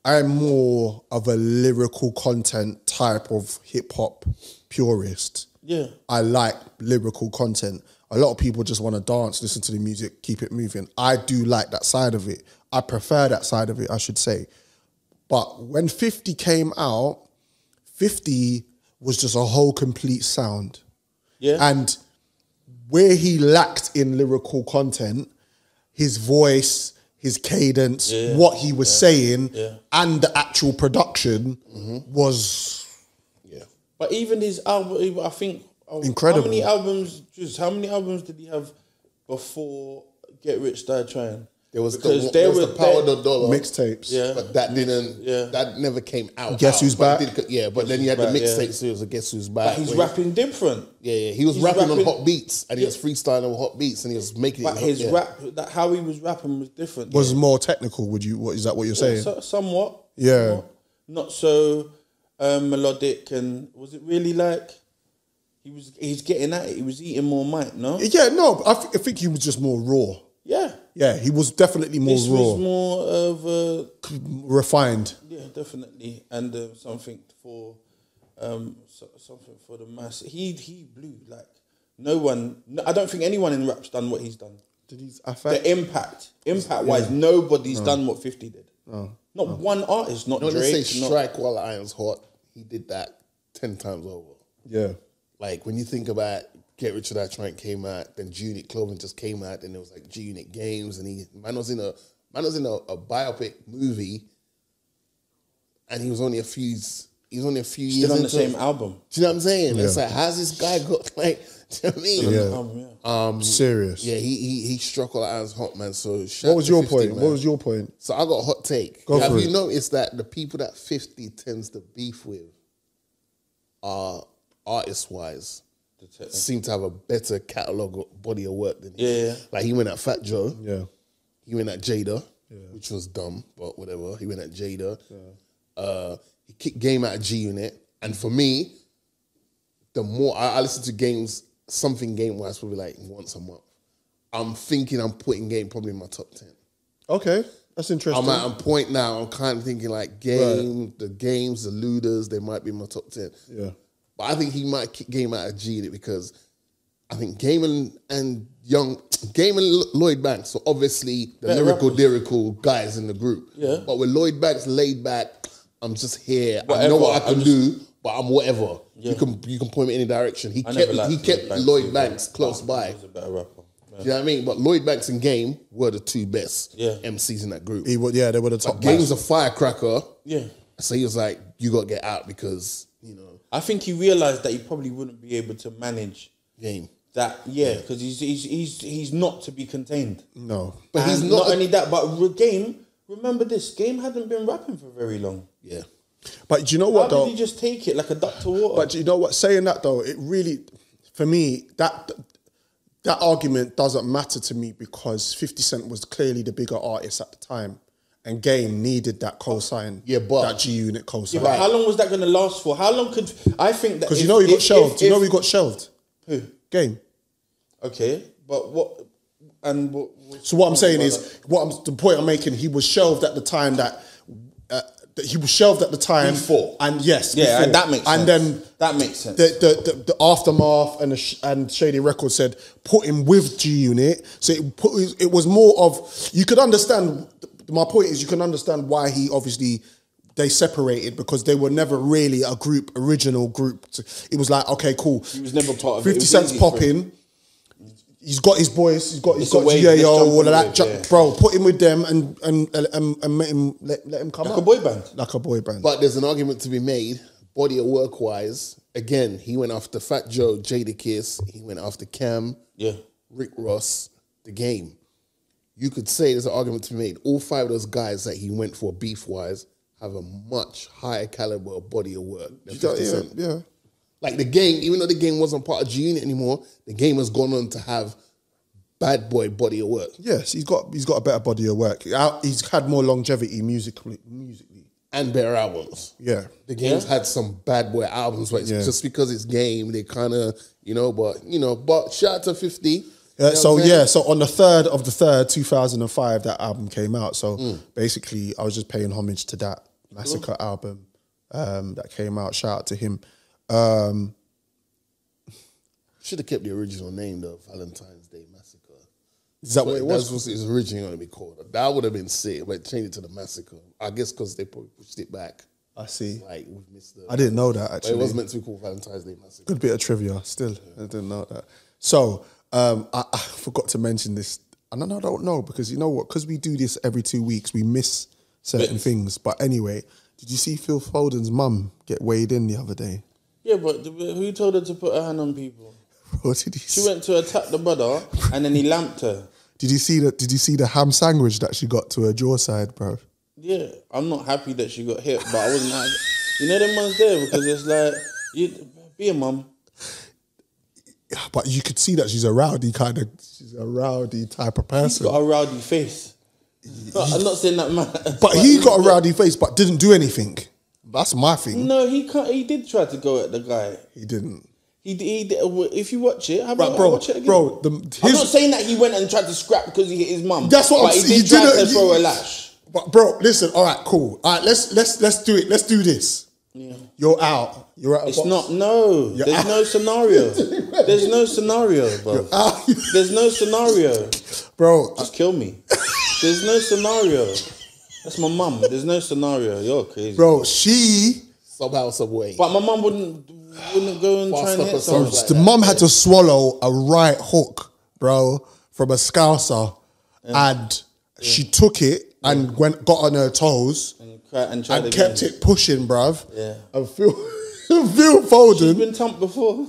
I'm more of a lyrical content type of hip hop purist. Yeah. I like lyrical content. A lot of people just want to dance, listen to the music, keep it moving. I do like that side of it. I prefer that side of it, I should say. But when 50 came out, 50 was just a whole complete sound. Yeah. And where he lacked in lyrical content, his voice, his cadence, what he was saying, and the actual production was But even his album, I think, incredible. How many albums did he have before Get Rich Die Trying? There was Because the Power of the Dollar mixtapes. Yeah. but that didn't. That never came out. Guess Who's but Back? it did- but then you had the mixtape series of Guess Who's Back. But he's where rapping different. he was he's rapping on rapping- hot beats, and he was freestyling on hot beats, and he was making But it. his rap, how he was rapping was different. Was more technical, is that what you're saying? Somewhat. Yeah. Somewhat. Not so melodic, and was it really like he's getting at it? He was eating more mic, no? Yeah, no, I think he was just more raw. Yeah. Yeah, he was definitely more This raw. was more of a refined. Yeah, definitely, and something for the mass. He blew like no one. I don't think anyone in rap's done what he's done. Did he The impact wise, nobody's done what 50 did. Not one artist, not Not to Drake. say strike while the iron's hot. He did that 10 times over. Yeah. Like when you think about Get Rich or Die Trying came out, then G-Unit Clothing just came out, then there was like G-Unit Games, and man was in a biopic movie, and he was only a few years Still on the into same it. album. Do you know what I'm saying? Yeah. It's like, how's this guy got like? Do you know what I mean? Yeah. Serious. Yeah, he struck all the irons hot, man. So What was your point? What was your point? So I got a hot take. Go Have for you it. noticed that the people that 50 tends to beef with are artist-wise seem to have a better catalogue body of work than him. Yeah. Like he went at Fat Joe. Yeah. He went at Jada, which was dumb, but whatever. He went at Jada. He kicked Game out of G-Unit. And for me, the more I listen to games, something game-wise probably like once a month. I'm thinking I'm putting Game probably in my top 10. Okay, that's interesting. I'm at a point now, I'm kind of thinking like the games, the Luders, they might be in my top 10. Yeah. But I think he might kick Game out of G-Unit because I think Game and Lloyd Banks are obviously the lyrical guys in the group. Yeah. But with Lloyd Banks laid back, I'm just here. I Whatever. know what I can I'm do, but I'm whatever. Yeah. You can point me in any direction. He never kept liked Lloyd Banks close He by. was a better rapper. Do you know what I mean? But Lloyd Banks and Game were the two best MCs in that group. They were the top. Game's a firecracker. Yeah. So he was like, you got to get out because, you know. I think he realised that he probably wouldn't be able to manage Game. that. Yeah, because he's not to be contained. No. But he's And not only that, but Game. Remember this, Game hadn't been rapping for very long. Yeah. But do you know what How though? did he just take it like a duck to water? But do you know what? Saying that though, it really, for me, that argument doesn't matter to me because 50 Cent was clearly the bigger artist at the time, and Game needed that cosign. Yeah, but that G-Unit cosign. yeah, but how long was that going to last for? How long could I think that? Because you know he got shelved. You know he got shelved. Who? Game. Okay, but what? And what? So what I'm saying is, the point I'm making, he was shelved at the time that that he was shelved at the time. Before. And yes, Yeah, before. that makes sense. And then that makes sense. the Aftermath and Shady Records said put him with G Unit. So it was more of, you could understand, my point is you can understand why he obviously, they separated, because they were never really a original group. It was like, okay, cool. He was never part of 50 it. Cent's popping. He's got his boys. He's got wave, GAO, all of let's that. jump on the wave, Bro, put him with them and let him come Like up. a boy band. Like a boy band. But there's an argument to be made, body of work wise. Again, he went after Fat Joe, Jadakiss. He went after Cam, Rick Ross, The Game. You could say there's an argument to be made. All 5 of those guys that he went for beef wise have a much higher caliber of body of work than 50 Cent. Yeah. Like The Game, even though The Game wasn't part of G Unit anymore, The Game has gone on to have bad boy body of work. Yes, he's got a better body of work. He's had more longevity musically. And better albums. Yeah. The Game's had some bad boy albums, but it's just because it's Game, they kind of, but shout out to 50. So on the 3rd of the 3rd, 2005, that album came out. So basically, I was just paying homage to that Massacre album that came out. Shout out to him. Should have kept the original name though, Valentine's Day Massacre. Is that what it was? That's what it was originally going to be called. That would have been sick, but change it to the Massacre. I guess because they probably pushed it back. I see. Like we've missed the. I didn't know that actually. But it was meant to be called Valentine's Day Massacre. Good bit of trivia. Still, I didn't know that. So I forgot to mention this. I don't know because you know what? Because we do this every 2 weeks, we miss certain things. But anyway, did you see Phil Foden's mum get weighed in the other day? Yeah, but who told her to put her hand on people? Bro, she went to attack the brother and then he lamped her. Did you see the ham sandwich that she got to her jaw side, bro? Yeah, I'm not happy that she got hit, but I wasn't happy. You know them ones there because it's like, be a mum. But you could see that she's a rowdy type of person. She's got a rowdy face. I'm not saying that man. But he got a rowdy face, but didn't do anything. That's my thing. No, he did try to go at the guy. He didn't. He did. If you watch it, watch it again. Bro, I'm not saying that he went and tried to scrap because he hit his mum. That's what I'm saying. He did try to throw a lash. But bro, listen. All right, cool. All right, let's do it. Let's do this. Yeah. You're out. You're out. It's not. No. There's no scenario. There's no scenario, bro. There's no scenario, bro. Just kill me. There's no scenario. That's my mum. There's no scenario. You're crazy, bro. She somehow, some way. But my mum wouldn't go and try and hit someone. Like the mum had to swallow a right hook, bro, from a Scouser, and she took it and got on her toes and kept it pushing, bruv. Yeah. And Phil Foden. She's been thumped before.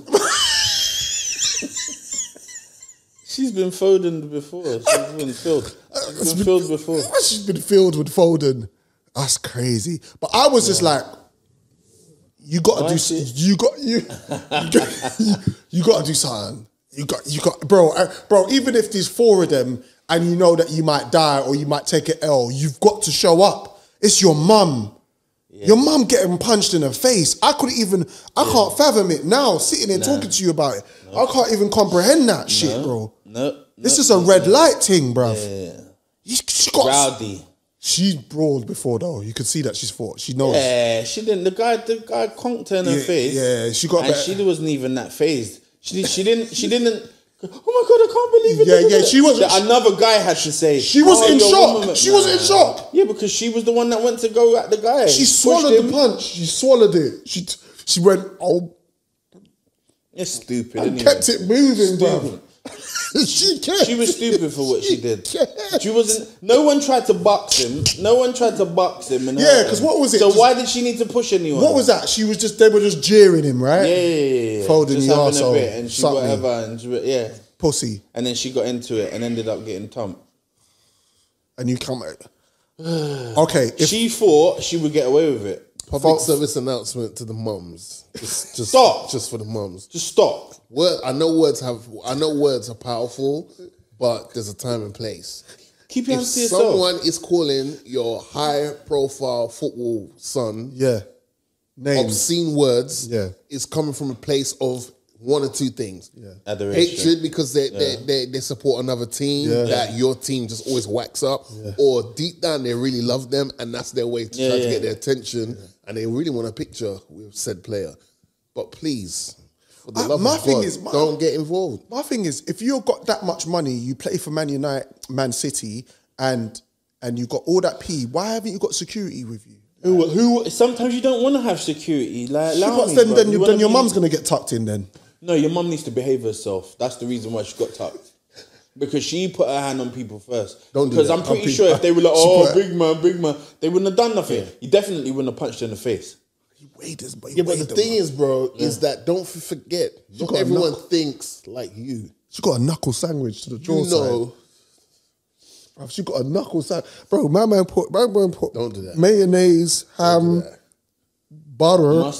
She's been Foden before. She's been filled. She's been filled before. She's been filled with Foden. That's crazy. But I was just like, you got to do something. You got to do something. You got, bro. Even if there's 4 of them, and you know that you might die or you might take an L, you've got to show up. It's your mum. Yeah. Your mum getting punched in the face. I can't fathom it now, sitting here talking to you about it. No. I can't even comprehend that shit, bro. This is a red light thing, bruv. Yeah. She got rowdy. She's brawled before though. You could see that she's fought. She knows. Yeah, she didn't. The guy conked her in her face. Yeah, she got. And she wasn't even that phased. She didn't. Oh my God, I can't believe it. Yeah, she was. Another guy had to say. She was in shock. She was in shock. Yeah, because she was the one that went to go at the guy. She swallowed the punch. She swallowed it. She went, oh. It's stupid, and kept it moving, bro. She was stupid for what she did. She wasn't. No one tried to box him. And yeah, because what was it? So why did she need to push anyone? What was that? She was just. They were just jeering him, right? Yeah. Folding the arsehole. And she whatever. And pussy. And then she got into it and ended up getting thumped. And you come. Okay. She thought she would get away with it. Public service announcement to the mums. Just stop. Just for the mums. Just stop. I know words are powerful, but there's a time and place. Keep your hands to yourself. If someone is calling your high-profile football son, names, obscene words, it's coming from a place of one or two things. Adoration. Hatred because they support another team that your team just always whacks up, or deep down they really love them and that's their way to try to get their attention and they really want a picture with said player. But please, for the love of God, don't get involved. My thing is, if you've got that much money, you play for Man United, Man City, and you got all that P, why haven't you got security with you? Who? Sometimes you don't want to have security. Like, then your mum's gonna get tucked in. Then no, your mum needs to behave herself. That's the reason why she got tucked. Because she put her hand on people first. Don't do Because that. I'm pretty sure if they were like, oh, big man, they wouldn't have done nothing. You definitely wouldn't have punched her in the face. But the thing is, bro, is that don't forget, not everyone thinks like you. She got a knuckle sandwich to the jaw. You know. Bro, she got a knuckle sandwich. Bro, my man put don't do that. Mayonnaise, ham, butter,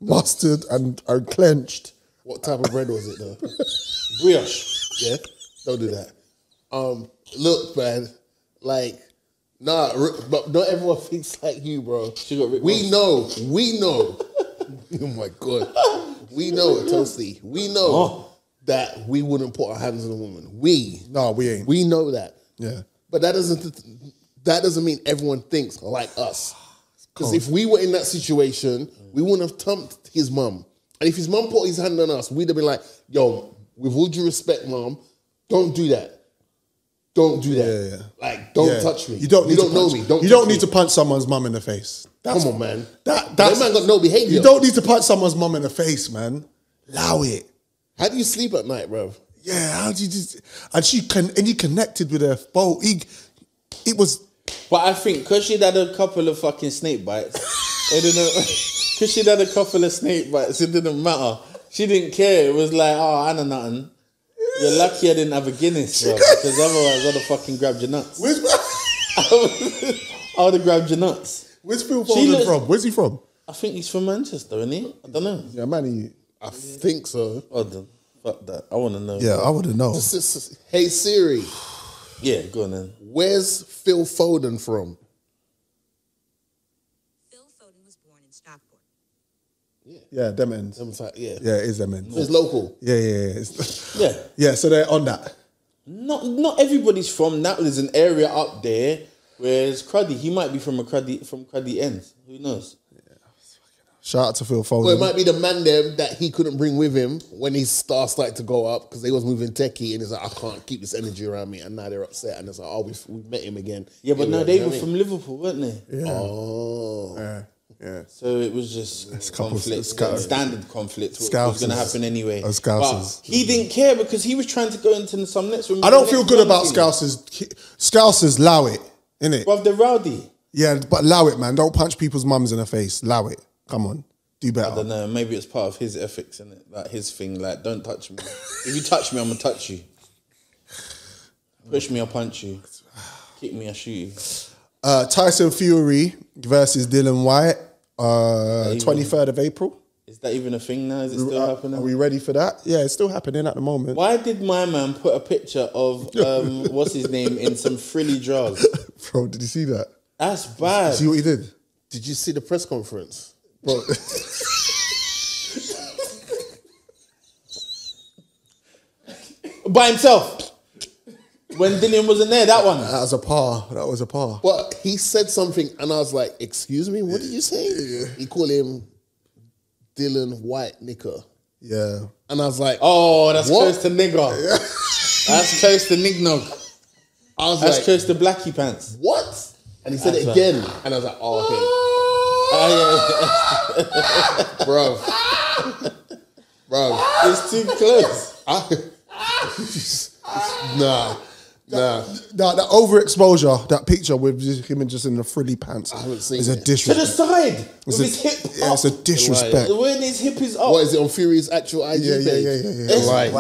mustard, and clenched. What type of bread was it though? Brioche. Yeah, don't do that. Look, man, like, nah, but not everyone thinks like you, bro. We know. Oh my God, we know, Toasty. We know that we wouldn't put our hands on a woman. We ain't. We know that. Yeah, but that doesn't mean everyone thinks like us. Because if we were in that situation, we wouldn't have thumped his mum. And if his mum put his hand on us, we'd have been like, yo, with all due respect, mum, don't do that. Don't do that. Yeah. Like, don't touch me. You don't know me. Don't you don't need to punch someone's mum in the face. Come on, man. That man got no behavior. You don't need to punch someone's mum in the face, man. Allow it. How do you sleep at night, bro? Yeah, how do you just... And he connected with her both. It was... But I think because she'd had a couple of fucking snake bites, it didn't... Because she'd had a couple of snake bites, it didn't matter. She didn't care. It was like, oh, I know nothing. You're lucky I didn't have a Guinness, bro. Because otherwise I'd have fucking grabbed your nuts. I would have grabbed your nuts. Where's Phil Foden from? Where's he from? I think he's from Manchester, isn't he? I don't know. Yeah, man, I think so. Hold on. Fuck that. I want to know. Yeah, I want to know. Hey, Siri. Yeah, go on then. Where's Phil Foden from? Phil Foden was born in Stockport. Yeah, them ends. Yeah, it is them ends. It's local. Yeah. Yeah, so they're on that. Not everybody's from that. There's an area up there where it's cruddy. He might be from cruddy ends. Who knows? Shout out to Phil Foden. Well, it might be the man there that he couldn't bring with him when his star started to go up because they was moving techie and he's like, I can't keep this energy around me. And now they're upset and it's like, oh, we met him again. Yeah, but no, they were from Liverpool, weren't they? Yeah. Oh. Yeah. So it was just conflict, standard conflict. What was going to happen anyway. Scousers. But he didn't care because he was trying to go into some next room. I don't feel good about Scousers. Scousers, allow it, innit? But they're rowdy. Yeah, but allow it, man. Don't punch people's mums in the face. Allow it. Come on. Do better. I don't know. Maybe it's part of his ethics, innit? Like his thing. Like, don't touch me. If you touch me, I'm going to touch you. Push me, I'll punch you. Kick me, I'll shoot you. Tyson Fury versus Dylan White, 23rd of April. Is that even a thing now? Is it still happening? Are we ready for that? Yeah, it's still happening at the moment. Why did my man put a picture of, what's his name, in some frilly drawers? Bro, did you see that? That's bad. See what he did? Did you see the press conference? Bro. By himself. When Dylan wasn't there, that one. That was a par. But he said something and I was like, excuse me, what did you say? Yeah. He called him Dylan White Nigger. Yeah. And I was like, oh, that's what? close to nigger. Yeah. That's close to nignog. That's like, close to blacky pants. What? And he said it again. And I was like, oh, okay. Bro. It's too close. Nah. That overexposure, that picture with him just in the frilly pants, I haven't seen is a it. disrespect. To the side, with his hip up. Yeah, it's a disrespect. When his hip is up. What is it on Fury's actual IG page? Yeah. It's right.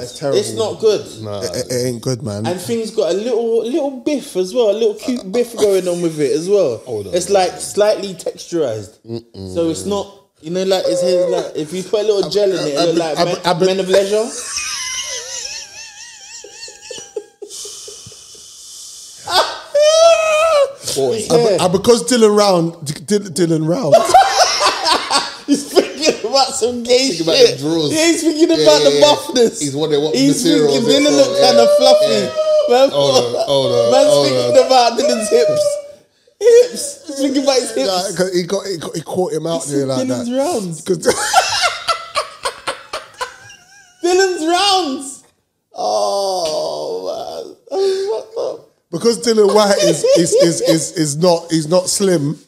It's terrible. It's not good. Nah. It ain't good, man. And things got a little biff as well, a little cute biff going on with it as well. It's like slightly texturized, so it's not, you know, like it's like if you put a little gel in it, it look like Men of Leisure. And because Dylan Round, He's thinking about about some gay Thinking about shit. the drawers. Yeah, he's thinking about the buffness. He's wondering what He's material thinking is it Dylan from, look kind of fluffy. Man, Hold on. man's thinking about Dylan's hips. He's thinking about his hips. Nah, 'cause he caught him out there like Dylan's that. rounds. 'Cause Dylan's rounds. Oh man, that's fucked up. because Dylan White is not slim.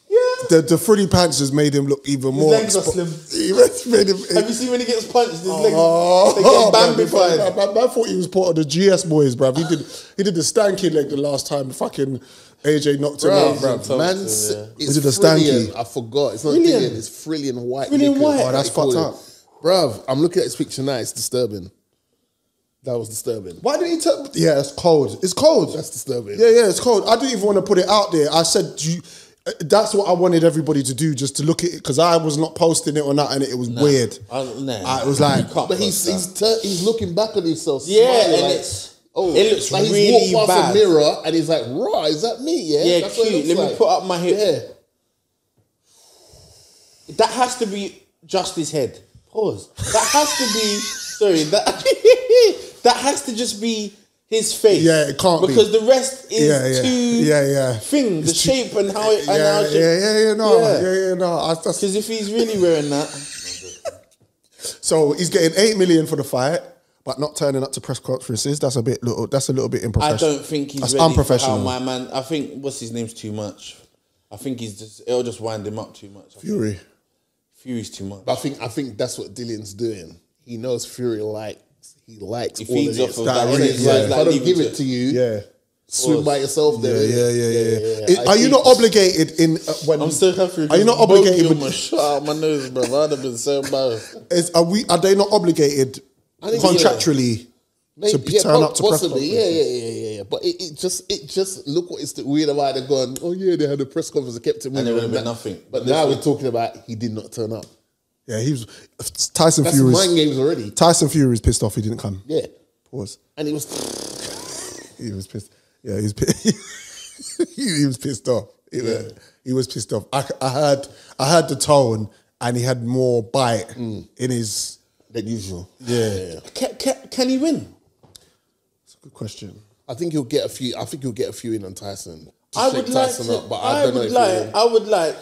Yeah. The frilly pants just made him look even more. legs are slim. He made him. Have you seen when he gets punched? His legs they get bambified. I thought he was part of the GS boys, bruv. He did the stanky leg the last time. Fucking AJ knocked him out, bruv. Man's Is it it's the stanky? Frillian. I forgot. It's not Frillian. Dillian. It's Frillian White. Frillian liquor. White. Oh, that's They call fucked it. up. Bruv, I'm looking at this picture now. It's disturbing. That was disturbing. Why didn't he tell? Yeah, it's cold. It's cold. That's disturbing. Yeah, it's cold. I didn't even want to put it out there. I said, that's what I wanted everybody to do, just to look at it, because I was not posting it or not, and it was weird. I was like, But he's looking back at himself. Yeah, smiling, and like, it looks like really he's walked past bad. a mirror and he's like, "Raw, is that me?" Yeah, Yeah, That's what it cute. looks Let me like. put up my hip. Yeah, That has to be just his head. Pause. That has to be. Sorry. That has to just be his face. Yeah, it can't be. because the rest is too. Yeah. Thing, the shape and how it. No. Because if he's really wearing that, So he's getting 8 million for the fight, but not turning up to press conferences. That's a little bit I unprofessional. don't think he's That's ready unprofessional. for how my man. I think what's his name's too much. I think it'll just wind him up too much. Fury's too much. but I think that's what Dillian's doing. He knows Fury he likes He all feeds of off this. of that. really, He's yeah. If I don't leave give to it to you, Yeah. swim by yourself there. Yeah. I Are you think- not obligated in when? I'm so happy. Are you not obligated? My shot out my nose, bro. I'd have been so embarrassed. Are they not obligated I think, contractually to turn up to press possibly. conferences? Yeah. But it just look what it's weird about it going. Oh yeah, they had a press conference that kept him. And there would have moving been back. nothing. But now we're talking about he did not turn up. Yeah, he was. Tyson That's Fury. mind games already. Tyson Fury is pissed off. He didn't come. Yeah, Pause. and he was. He was pissed. Yeah, he was pissed. he was pissed off. He was pissed off. I heard the tone, and he had more bite in his. Than usual. Yeah. Can he win? That's a good question. I think he'll get a few. I think he'll get a few in on Tyson. To I shake would like Tyson to. up, but I don't know if he will. I would like.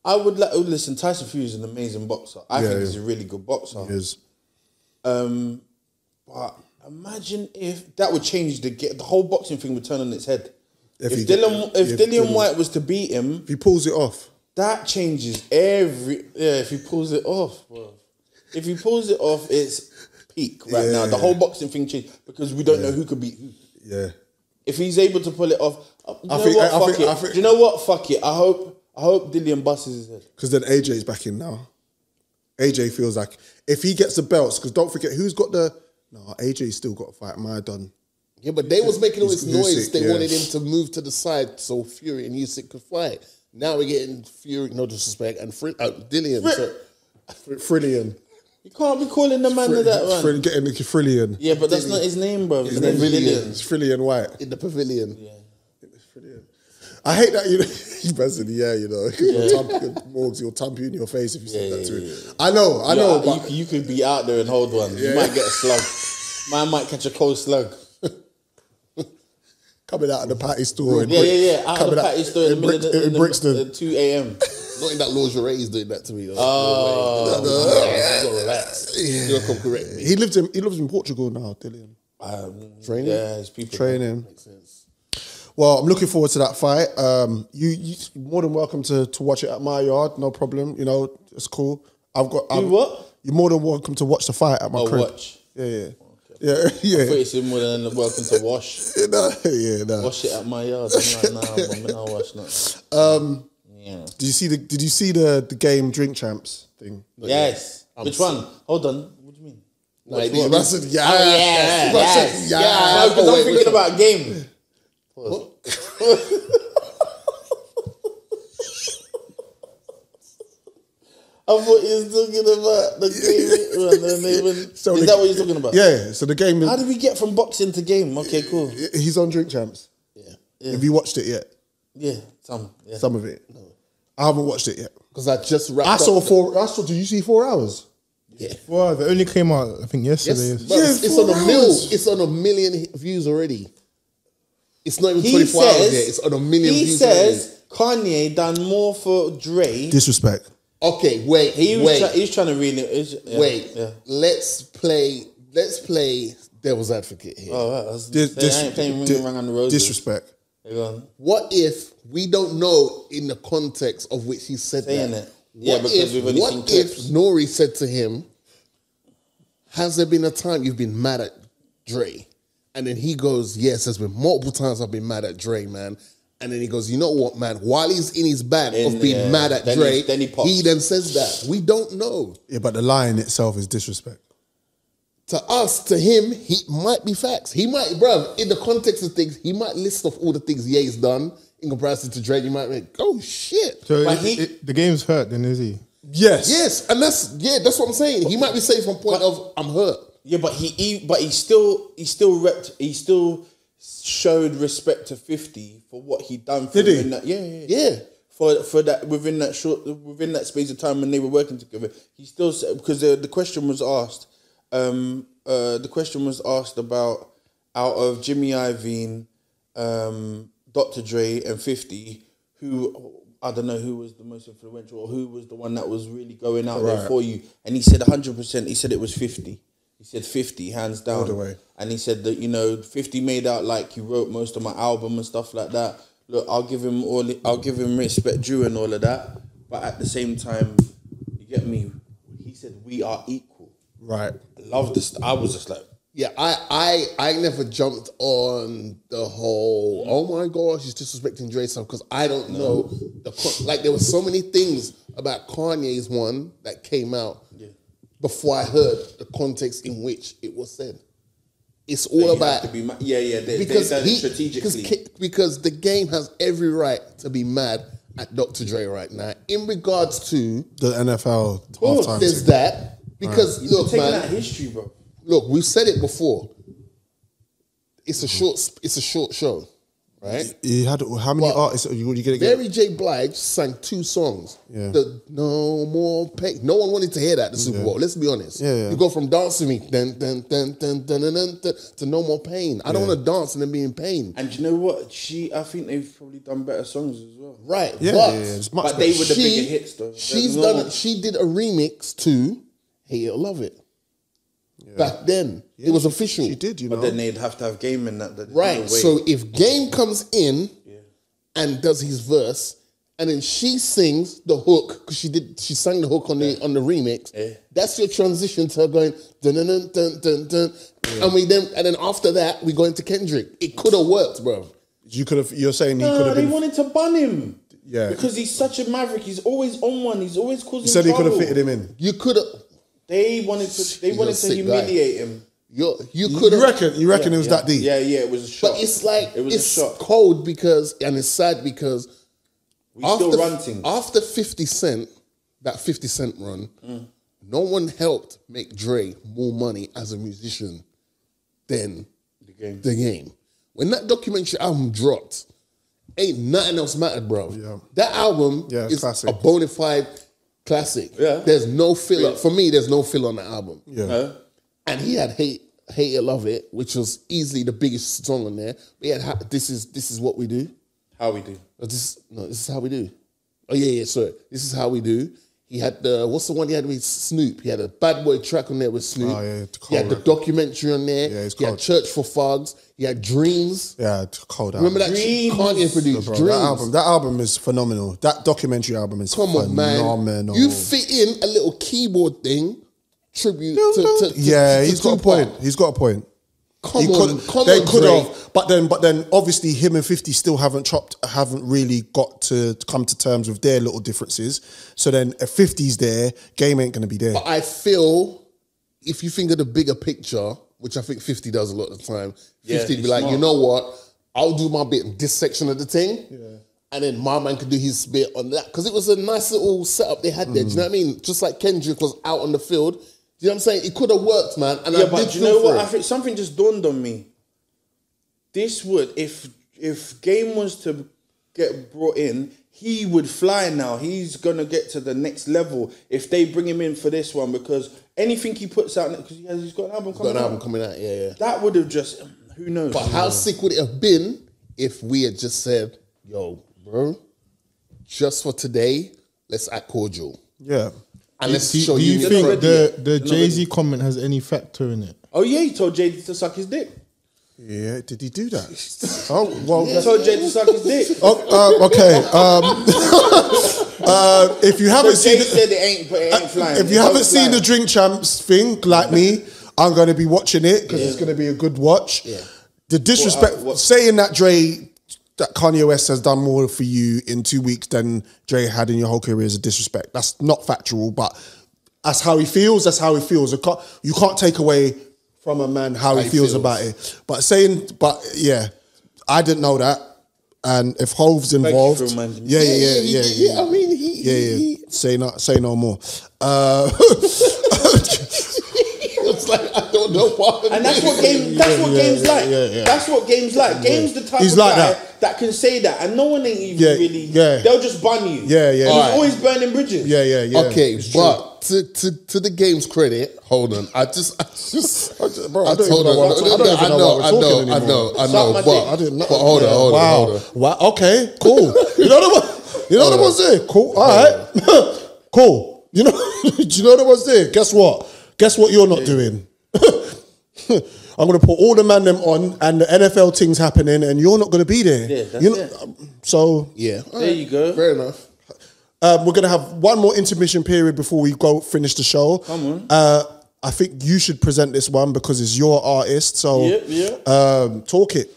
Oh, listen, Tyson Fury is an amazing boxer. I think he's a really good boxer. He is. But imagine if that would change the whole boxing thing would turn on its head. If Dylan Dillian White was to beat him, If he pulls it off. that changes every. Yeah, if he pulls it off, bro. If he pulls it off, it's peak right now. The whole boxing thing changed because we don't know who could beat who. Yeah. If he's able to pull it off, I think- Do you know what? Fuck it. I hope Dillian busts his head. Because then AJ's back in now. AJ feels like if he gets the belts, because don't forget who's got the. No, AJ's still got to fight Maidon. Yeah, but they was making all this noise. Usyk, They yeah. wanted him to move to the side so Fury and Usyk could fight. Now we're getting Fury, no disrespect, and Dillian. Frillian. You can't be calling the man of that one. Getting the Frillian. Yeah, but that's not his name, bro. His name's Dillian. It's Frillian White. in the pavilion. Yeah. I hate that, you personally, Morgs, he'll thump you in your face if you say that to him. I know, but you could be out there and hold one. You might get a slug. Man might catch a cold slug. coming out of the patty store. Out of the patty store in Brixton. At 2 a.m. Not in that lingerie he's doing that to me though. You gotta relax. You gotta come correct me. He lives in Portugal now, Dillian. Training? Yeah, his people. Training. Makes sense. Well, I'm looking forward to that fight. You more than welcome to watch it at my yard, no problem. You know, it's cool. What? You're more than welcome to watch the fight at my crib. Watch. Yeah. I thought you said more than welcome to wash. No. Wash it at my yard. I'm like, nah, I'll wash that. Yeah. Did you see the game Drink Champs thing? Yes. Which one? Hold on. What do you mean? Like, Which one? yes. No, because I'm thinking about game. I thought you was talking about the game. Is that what you're talking about? Yeah. So the game. How did we get from boxing to game? Okay, cool. He's on Drink Champs. Yeah. Have you watched it yet? Yeah, some. Yeah. Some of it. No. I haven't watched it yet. Because I just wrapped I saw up. 4. Did you see 4 hours? Yeah. Well, they only came out, I think, yesterday. Yes, bro, it's on 4 a mil. hours. It's on 1 million views already. It's not even He 24 hours says, yet. It's on 1 million he views says Kanye done more for Dre. Disrespect. already. Okay, wait. He's trying to really. Wait. Yeah. Let's play devil's advocate here. Oh, right. I ain't playing Ring Around on the Roses. Disrespect. Go on. What if we don't know in the context of which he said Saying that? it. Yeah, because we've only seen clips. Nori said to him, has there been a time you've been mad at Dre? And then he goes, yes, there's been multiple times I've been mad at Dre, man. And then he goes, you know what, man? While he's in his bag of being mad at Dre, he then says that. We don't know. Yeah, but the line itself is disrespect. To us, to him, he might be facts. He might, bruv, in the context of things, he might list off all the things Ye's done in comparison to Dre. You might be like, oh, shit. So the game's hurt, then, is he? Yes, and that's what I'm saying. He might be saying from point of I'm hurt. Yeah, but he still showed respect to 50 for what he done for Did him. he? Yeah. For that within that space of time when they were working together, he still said, because the question was asked. The question was asked about out of Jimmy Iovine, Dr. Dre, and 50, who I don't know who was the most influential or who was the one that was really going out there for you. And he said 100%. He said it was 50. He said 50, hands down. All the way. And he said that 50 made out like he wrote most of my album and stuff like that. Look, I'll give him respect due and all of that. But at the same time, you get me. He said we are equal. Right. I love this. I was just like, Yeah, I never jumped on the whole, oh my gosh, he's disrespecting Dre stuff, because I don't know. There were so many things about Kanye's one that came out before I heard the context in which it was said. It's all about... they done it strategically. Because the game has every right to be mad at Dr. Dre right now. In regards to... The NFL halftime. There's that. Because, look, taking man... that history, bro. Look, we've said it before. It's a short show, right? You had how many artists are you going to get? Mary J. Blige sang 2 songs. Yeah. The No More Pain. No one wanted to hear that at the Super Bowl. Let's be honest. Yeah. You go from Dance With Me to No More Pain. I don't want to dance and then be in pain. And you know what? I think they've probably done better songs as well. Right. It's much But they were the bigger hits, though. She did a remix to Hate It or Love It. Back then, it was official. She did, But then they'd have to have Game in that. Right. So if Game comes in and does his verse, and then she sings the hook, because she sang the hook on the remix. That's your transition to her going dun dun dun dun dun dun. And then after that we go into Kendrick. It could have worked, bro. You're saying he could have been. They wanted to bun him. Yeah. Because he's such a maverick. He's always on one. He's always causing You said trouble. he could have fitted him in. You could have. They wanted to humiliate him. You could have. You reckon it was that deep? Yeah, it was a shot. But it's like it was it's a shot. cold and it's sad because We still run things. After 50 Cent, that 50 Cent run, no one helped make Dre more money as a musician than the game. When that documentary album dropped, ain't nothing else mattered, bro. Yeah. That album is classic. a bona fide classic. Yeah. There's no filler. For me, there's no filler on the album. Yeah. And he had Hate It, Love It, which was easily the biggest song on there. But he had This Is What We Do. How we do. This is how we do. Oh yeah, sorry. This is how we do. He had what's the one he had with Snoop? He had a Bad Boy track on there with Snoop. Oh, yeah, he had the documentary on there. Yeah, it's he had cold. Church for Thugs. He had Dreams. Yeah, it's a cold album. Remember that Kanye produced Bro, Dreams? that album is phenomenal. That documentary album is phenomenal. On, man. You fit in a little keyboard thing, tribute to he's got a point. He's got a point. Come on, they could Dre. have, but then obviously him and 50 still haven't really got to come to terms with their little differences. So then if 50's there, Game ain't gonna be there. But I feel if you think of the bigger picture, which I think 50 does a lot of the time, 50 be like, smart. you know what? I'll do my bit in this section of the thing. Yeah. And then my man could do his bit on that. Because it was a nice little setup they had there. Do you know what I mean? Just like Kendrick was out on the field. Do you know what I'm saying? It could have worked, man. And I but did you know feel what? for I think something just dawned on me. This would, if Game was to get brought in, he would fly now. He's gonna get to the next level if they bring him in for this one, because anything he puts out, because he's got an album coming out. Yeah. That would have just, who knows? But how sick would it have been if we had just said, "Yo, bro, just for today, let's act cordial." Yeah. And let's Do show you you. think the Jay-Z comment has any factor in it? Oh yeah, he told Jay to suck his dick. Yeah, did he do that? Oh well. He told Jay to suck his dick. Okay. If you haven't Jay seen, said it ain't flying. if you haven't seen the Drink Champs thing, like me, I'm going to be watching it because it's going to be a good watch. Yeah. The disrespect, saying that Kanye West has done more for you in 2 weeks than Dre had in your whole career is a disrespect. That's not factual, but that's how he feels. That's how he feels. You can't take away from a man how he feels about it. But yeah, I didn't know that. And if Hove's involved, Yeah. I mean, he say no more. It's like, I don't know what. And that's what games like. That's what games like. Games the type He's of like guy that can say that, and no one ain't even really. Yeah. They'll just bun you. Yeah. He's always burning bridges. Yeah. Okay, but to the game's credit, hold on. I know. But hold on. Wow. Okay. Cool. You know what was there? Cool. All right. Cool. You know what was there? Guess what? Guess what you're not doing? I'm going to put all the man them on, and the NFL thing's happening, and you're not going to be there. Yeah, that's it. So yeah, There you go. Fair enough. we're going to have one more intermission period before we go finish the show. Come on. I think you should present this one because it's your artist. So talk it.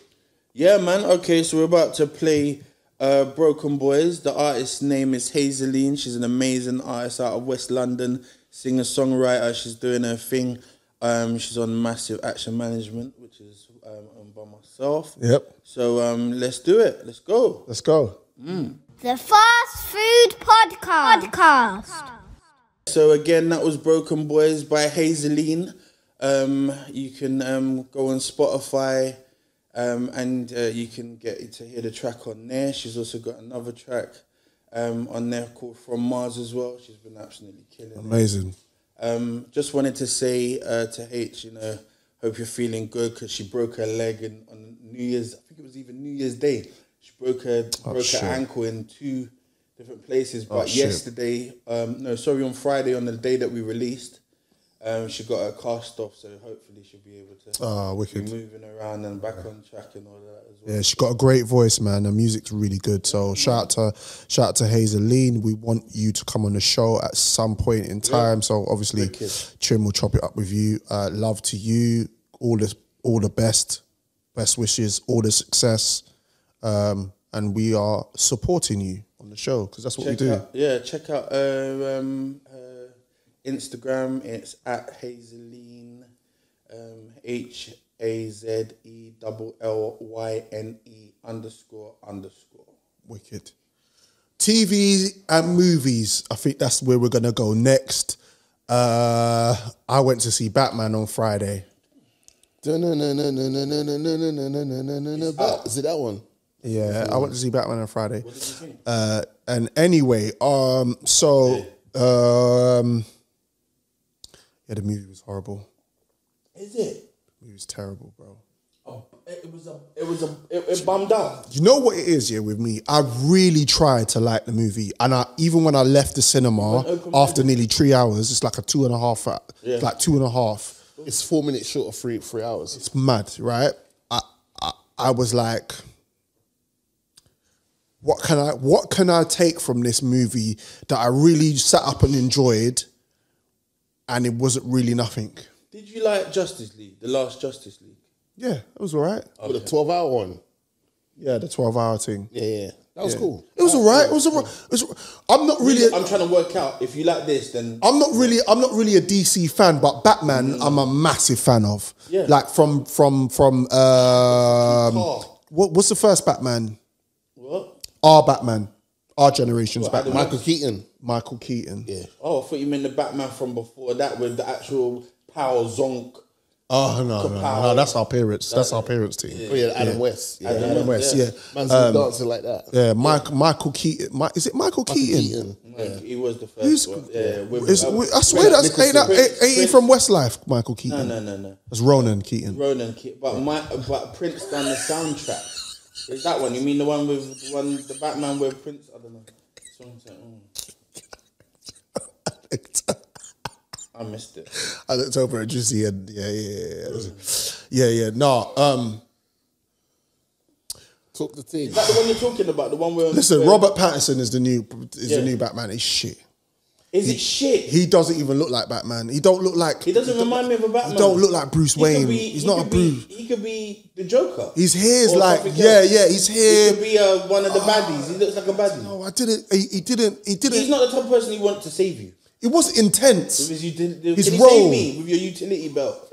Yeah, man. Okay, so we're about to play Broken Boyz. The artist's name is Hazellyne. She's an amazing artist out of West London, singer-songwriter. She's doing her thing. She's on Massive Action Management, which is owned by myself. Yep. So let's do it. Let's go. Let's go. The Fast Food Podcast. So again, that was Broken Boyz by Hazellyne. You can go on Spotify and you can get to hear the track on there. She's also got another track on there called From Mars as well. She's been absolutely killing it. Amazing. Just wanted to say to H, hope you're feeling good because she broke her leg on New Year's. I think it was even New Year's Day. She broke her ankle in 2 different places. But yesterday, on Friday, on the day that we released, she got her cast off. So hopefully she'll be able to wicked. be moving around and back on track and all that as well. Yeah, she got a great voice, man. Her music's really good. So shout out to Hazellyne. We want you to come on the show at some point in time. So obviously, Trim will chop it up with you. Love to you. All the best wishes, all the success, and we are supporting you on the show because that's what we do. Check out her Instagram. It's at Hazellyne, HAZELLYNE__. Wicked. TV and movies. I think that's where we're gonna go next. I went to see Batman on Friday. Is it that one? Yeah, I went to see Batman on Friday. What did you think? And anyway, the movie was horrible. Is it? The movie was terrible, bro. Oh, it bummed out. You know what it is, with me? I really tried to like the movie. And even when I left the cinema after nearly 3 hours, it's like a 2.5, it's like 2.5. It's 4 minutes short of 3 hours. It's mad, right? I was like, what can I take from this movie that I really sat up and enjoyed, and it wasn't really nothing. Did you like Justice League, the last Justice League? Yeah, it was all right. Okay. The 12-hour one? Yeah, the 12-hour thing. Yeah. That was cool. It was all right. It was all right. I'm not really. I'm trying to work out if you like this, then I'm not really a DC fan, but Batman, I'm a massive fan of. Yeah. Like from what's the first Batman? What? Our Batman, our generation's Batman. Michael Keaton. Michael Keaton. Yeah. Oh, I thought you meant the Batman from before that with the actual power zonk Oh no, that's our parents. That's our parents' team. Oh yeah, Adam West. Yeah, Adam West. Yeah, man's been dancing like that. Yeah, Michael Keaton. Is it Michael Keaton? He was the first one. I swear ain't he from Westlife? Michael Keaton. No. That's Ronan Keaton. But Prince done the soundtrack. Is that one? You mean the one with the Batman with Prince? I don't know. I missed it. I looked over at Juicy and yeah. No, Talk the team. Is that the one you're talking about? The one where listen, Robert Pattinson is the new Batman. He's shit. Is it shit? He doesn't even look like Batman. He don't look like. He doesn't remind me of a Batman. He don't look like Bruce Wayne. He's not a Bruce. He could be the Joker. His hair's like his hair. He could be one of the baddies. He looks like a baddie. No, I didn't. He didn't. He's not the type of person who wants to save you. It was intense. His role. Save me with your utility belt?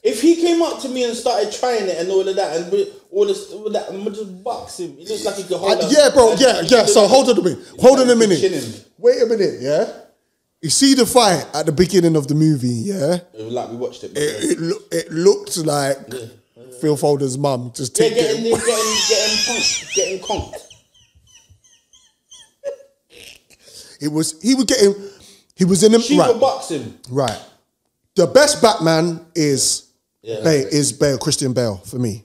If he came up to me and started trying it and all of that and all that, I'm just box him. It looks like he could hold up. Yeah, bro. Yeah. So hold on a minute. Wait a minute. Yeah. You see the fight at the beginning of the movie. Yeah. Like we watched it. It looked like Phil Foden's mum just getting conked. He was in him. She would box him. Right. The best Batman is Bale, Christian Bale for me.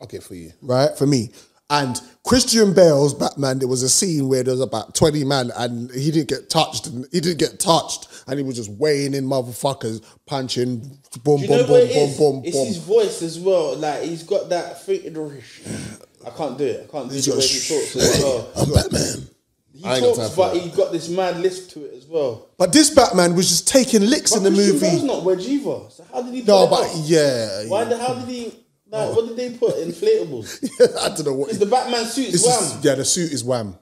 Okay, for you. Right? For me. And Christian Bale's Batman, there was a scene where there was about 20 men and he didn't get touched and he was just weighing in motherfuckers, punching, boom. It's his voice as well. Like he's got that thing. I can't do it. I can't do the way he talks as well. I'm Batman. He talks, but he got this mad lisp to it as well. But this Batman was just taking licks in the movie. Bale's not wedge either. So how did he? No, but yeah. How did he? Like, what did they put? Inflatables. I don't know what. Is the Batman suit is wham? The suit is wham.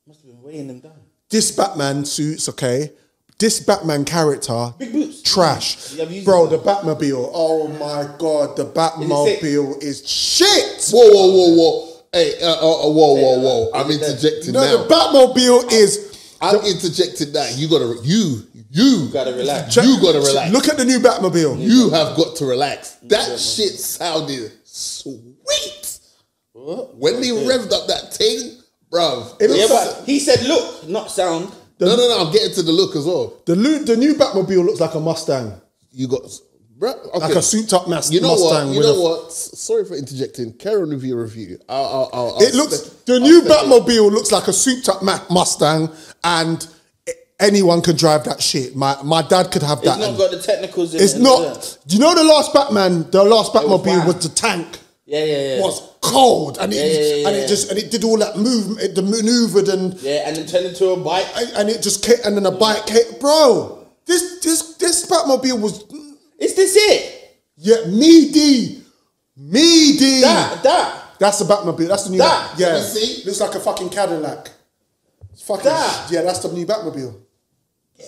Must have been weighing them down. This Batman suit's okay. This Batman character, big boots, trash, bro. The Batmobile. Oh my god, the Batmobile is shit. Whoa. Hey, whoa. I'm interjecting now. No, the Batmobile is. I'm interjecting now. You gotta relax. You gotta relax. Look at the new Batmobile. You have got to relax. That shit sounded sweet. What? When they revved up that thing, bruv. But he said look, not sound. No, I'm getting to the look as well. The new Batmobile looks like a Mustang. You got... Okay. Like a souped up Mustang. You know what? Sorry for interjecting. Carry on with your review. The new Batmobile looks like a souped up Mustang, and anyone can drive that shit. My dad could have that. It's not got the technicals in it. It's not. Do you know the last Batmobile was the tank? Yeah. Was cold, and it did all that movement. It maneuvered and then turned into a bike, and it just came, and then a bike came. Bro, this Batmobile was. Is this it? Yeah, me-D. That. That's the Batmobile. That's the new. That. Yeah. You see? Looks like a fucking Cadillac. It's fucking. That. Yeah, that's the new Batmobile. Yeah.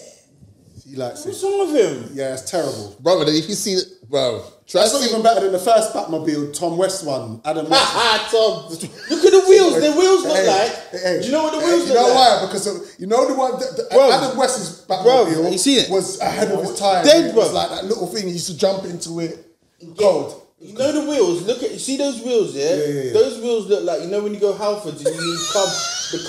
He likes it. What's wrong with him? Yeah, it's terrible. Brother, if you see it, bro. That's not even better than the first Batmobile, Tom West one. Adam West. Tom. Look at the wheels. The wheels look like. Do you know what the wheels look like? You know why? Because you know the one. Adam West's Batmobile you see it? was ahead of his time. It was like that little thing. He used to jump into it. Cold. You know the wheels. You see those wheels, yeah? Those wheels look like, you know when you go Halfords and you need the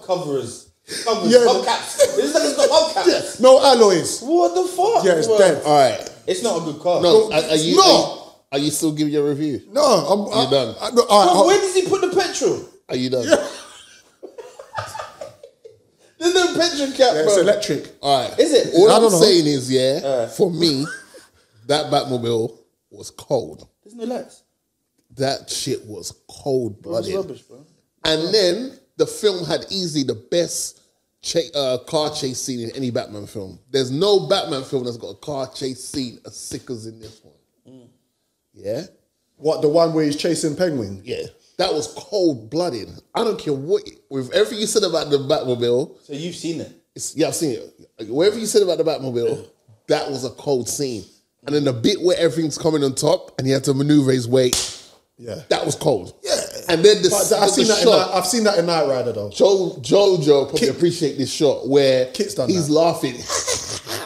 coverers. Hubcaps. This is like it's got hubcaps. No alloys. What the fuck? Yeah, it's dead. All right. It's not a good car. No, are you still giving your review? No, You're done. Where does he put the petrol? Are you done? Yeah. There's no petrol cap, bro. It's electric. All right. Is it? All I'm saying is, for me, that Batmobile was cold. There's no lights. That shit was cold-blooded. It's rubbish, bro. And then the film had easily the best car chase scene in any Batman film. There's no Batman film that's got a car chase scene as sick as in this one. Yeah? What, the one where he's chasing Penguin? Yeah. That was cold-blooded. I don't care what... With everything you said about the Batmobile... So you've seen it? Yeah, I've seen it. Whatever you said about the Batmobile, that was a cold scene. And then the bit where everything's coming on top and he had to maneuver his weight, that was cold. Yeah. And then I've seen that in Knight Rider though. Jojo probably appreciate this shot where Kit's done he's laughing.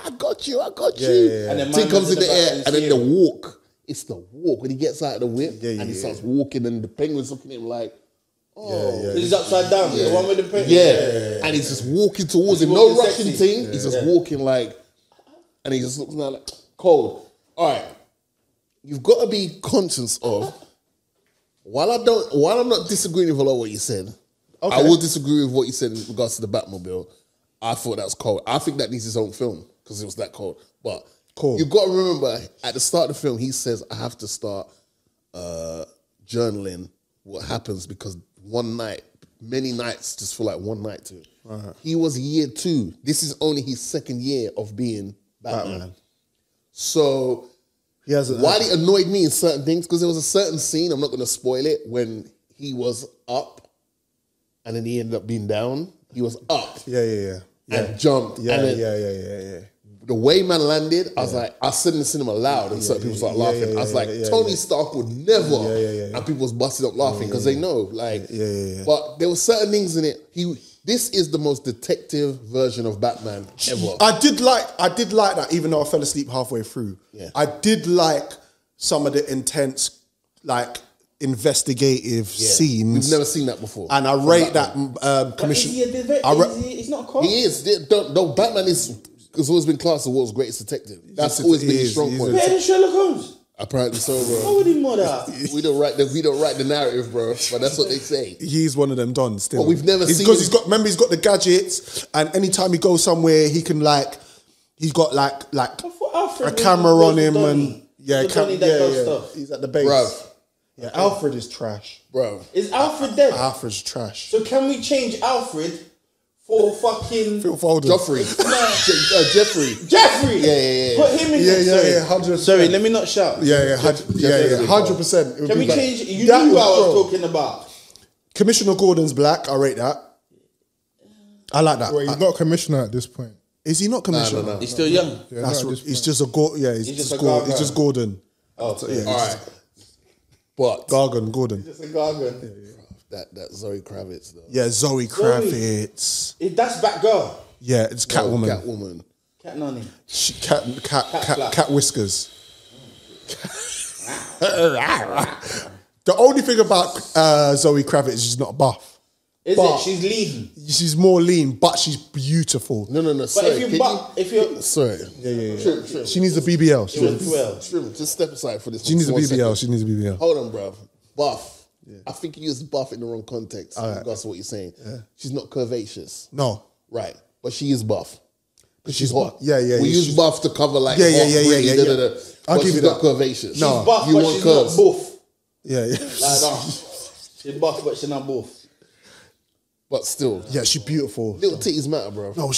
I got you, I got Yeah, you. yeah, yeah. And then Thing man comes was in the in the air, back and then and the steering. walk. It's the walk when he gets out of the whip Yeah, and he yeah, starts walking, and the penguin's looking at him like, oh, He's upside down. The one with the paint. yeah. And he's just walking towards him. He's No walking rushing sexy. thing. He's just walking like, and he just looks now like cold. All right, you've got to be conscious of. While I'm not disagreeing with a lot of what you said, I will disagree with what you said in regards to the Batmobile. I thought that was cold. I think that needs his own film because it was that cold. But you've got to remember, at the start of the film, he says, I have to start journaling what happens because one night, many nights just feel like one night to him. He was year 2. This is only his second year of being Batman. So while it annoyed me in certain things, because there was a certain scene, I'm not going to spoil it, when he was up and then he ended up being down. He was up and jumped. Yeah, and then yeah. the way man landed, I was like, I said in the cinema loud and certain people started laughing. I was like, Tony Stark would never. And people was busting up laughing because they know. Like, But there were certain things in it. This is the most detective version of Batman ever. I did like that, even though I fell asleep halfway through. Yeah. I did like some of the intense, like, investigative scenes. We've never seen that before. And I rate that commission. He's not a cop. He is. No, Batman has always been classed as the world's greatest detective. That's always been his strong point. Better than Sherlock Holmes. Apparently so, How bro. would he mother? We don't write the narrative, bro. But that's what they say. He's one of them dons still. But we've never seen because he's got the gadgets, and anytime he goes somewhere, he can he's got like a camera on him and he's at the base. Bruv. Yeah, Alfred is trash. Bro. Is Alfred dead? Alfred's trash. So can we change Alfred for fucking Phil Foden. Jeffrey. Jeffrey? Yeah. Put him in there. Yeah, 100%. Sorry, let me not shout. 100%. Can we change it? You knew who I was talking about. Commissioner Gordon's black. I rate that. I like that. Well, he's not commissioner at this point. Is he not commissioner? No. He's still young. Yeah, That's not at right. this He's point. just a he's just Gordon. Oh, yeah. All right. But Gordon. Just a gargan. that Zoe Kravitz though. Yeah, Zoe Kravitz. That's Batgirl. Yeah, it's Catwoman. Catwoman. Cat Nani. Cat whiskers. The only thing about Zoe Kravitz is she's not buff. Is it? She's lean. She's more lean, but she's beautiful. No. But Sorry, if you're sorry. Yeah. She needs a BBL. Trim, just step aside for this. She needs a one BBL. second. She needs a BBL. Hold on, bruv. Buff. I think you used buff in the wrong context in regards to what you're saying. She's not curvaceous. No. Right. But she is buff. Because she's hot. Yeah. We use buff to cover like Yeah. I'll give you that. Curvaceous. No. she's buff, You but want she's curves. not buff. Yeah. Like, no. She's buff, but she's not buff. But still. Yeah, she's beautiful. Little titties matter, bro. No,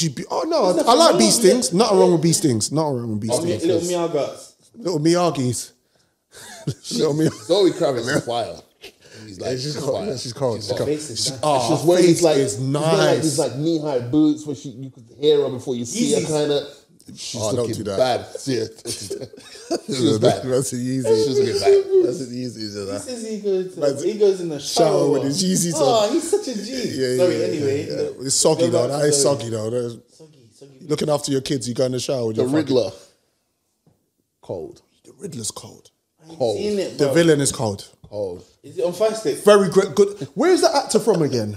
I like bee stings. Nothing wrong with bee stings. Nothing wrong with bee stings. Little Miyagas. Little Miyagi's. Little Miyagi. Zoe Kravitz is fire. He's like, she's fire. She's cold. She's hot. Oh, She's wearing face these like is she's wearing like these nice. like knee-high boots where you could hear her before you see her Yeezys. kind of. She's don't looking do that. bad. Yeah, she was bad. That's easy. She was looking bad. That's easy. This is he goes in the shower, Shower with his Yeezys on. Oh, he's such a G. Sorry, anyway. It's soggy though. That is Sorry. soggy though. Soggy. Looking after your kids, you go in the shower with The your fucking- Riddler. Cold. The Riddler's cold. Cold. Seen it, The bro. villain is cold. Cold. Is it on Fire Stick? Very good. Where is the actor from again?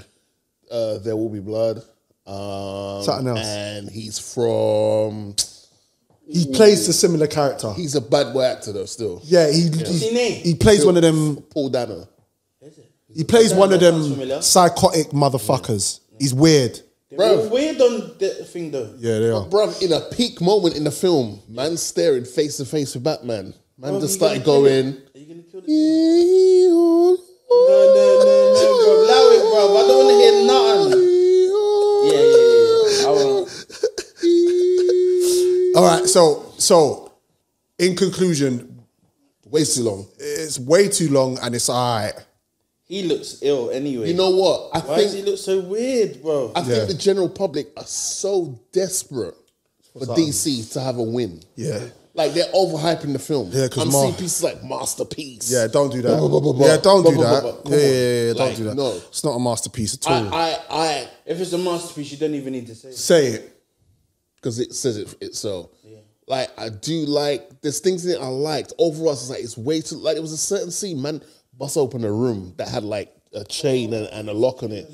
There Will Be Blood. Something else. And he's from. He plays a similar character. He's a bad boy actor though. Still. Yeah, What's his name? he plays one of them. Paul Dano. He plays one of Sounds them familiar. psychotic motherfuckers. He's weird. They're weird on the thing though. Yeah, they are. Bruv, in a peak moment in the film, man staring face to face with Batman. Man Bro, just you started gonna kill going. it? Are you gonna kill this? No, bro. Allow it, bro. I don't want to hear nothing. Yeah. I won't. All right, so in conclusion, Way too long. it's way too long and it's all right. He looks ill anyway. You know what? Why does he look so weird, bro? I think the general public are so desperate for DC to have a win. Yeah. Like they're overhyping the film. Yeah, 'cause I'm seeing pieces like masterpiece. Yeah, don't do that. Blah, blah, blah, blah. Yeah, don't do Blah, blah, that. blah, blah. Yeah, Come on. don't do that. No. It's not a masterpiece at all. I If it's a masterpiece, you don't even need to say it. Say it. because it says it so. Like, I do like, there's things in it I liked. Overall, it's like, it's way too, like, it was a certain scene, man, bust open a room that had like a chain and a lock on it.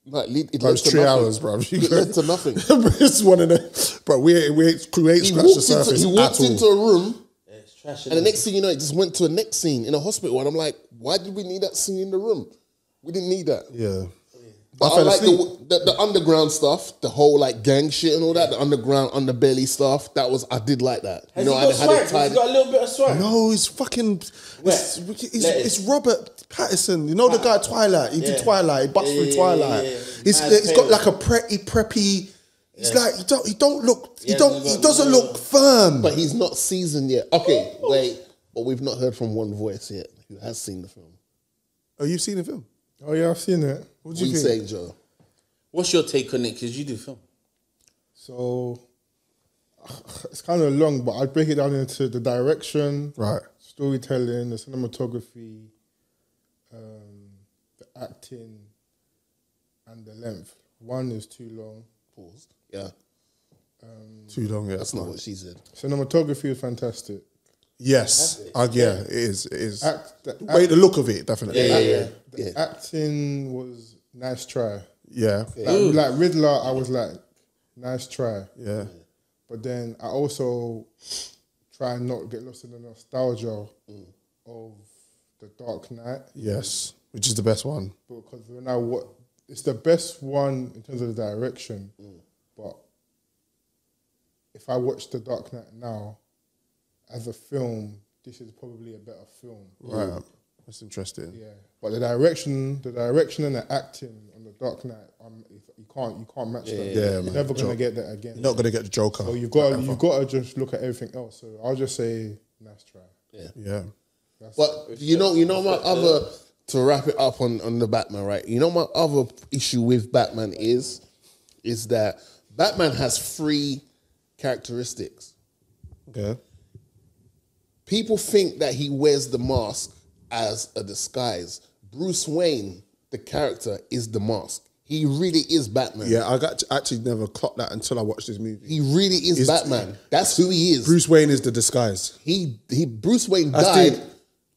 Like, it That was 3 hours, bro. It led to nothing. It's one of the, bro, we ain't scratched the surface He walked into a room, It's trash. and the next thing you know, it just went to a next scene in a hospital. And I'm like, why did we need that scene in the room? We didn't need that. Yeah. But I like the underground stuff, the whole like gang shit and all that, the underground, underbelly stuff. I did like that. Has he got swag? Has he got a little bit of swag? No, it's fucking. It's Robert Pattinson. You know the guy Twilight. He did Twilight. He busts through Twilight. He's got like a preppy. He's like he doesn't look firm. But he's not seasoned yet. Okay, wait. But we've not heard from one voice yet who has seen the film. Oh, you've seen the film? Oh yeah, I've seen it. What do you think? Say, Joe? What's your take on it? Because you do film. So it's kind of long, but I'd break it down into the direction, Right. storytelling, the cinematography, the acting, and the length. One is too long. Paused. Yeah. Too long, yeah. That's not what she said. Cinematography is fantastic. Yes. Yeah, it is. It is. The look of it, definitely. The acting was nice try. Yeah. Like Riddler, I was like, nice try. Yeah. But then I also try and not get lost in the nostalgia of The Dark Knight. Yes. Which is the best one. Because it's the best one in terms of the direction. But if I watch The Dark Knight now, as a film, this is probably a better film. Right. That's interesting. Yeah. But the direction and the acting on The Dark Knight, you can't match that. Yeah, You're man. never gonna get that again. You're not gonna get the Joker. So you've got to just look at everything else. So I'll just say nice try. Yeah. But you know my other, to wrap it up on the Batman, right? You know my other issue with Batman is that Batman has 3 characteristics. Okay. People think that he wears the mask as a disguise. Bruce Wayne, the character, is the mask. He really is Batman. Yeah, I actually never clocked that until I watched this movie. He really is Batman. That's who he is. Bruce Wayne is the disguise. Bruce Wayne died.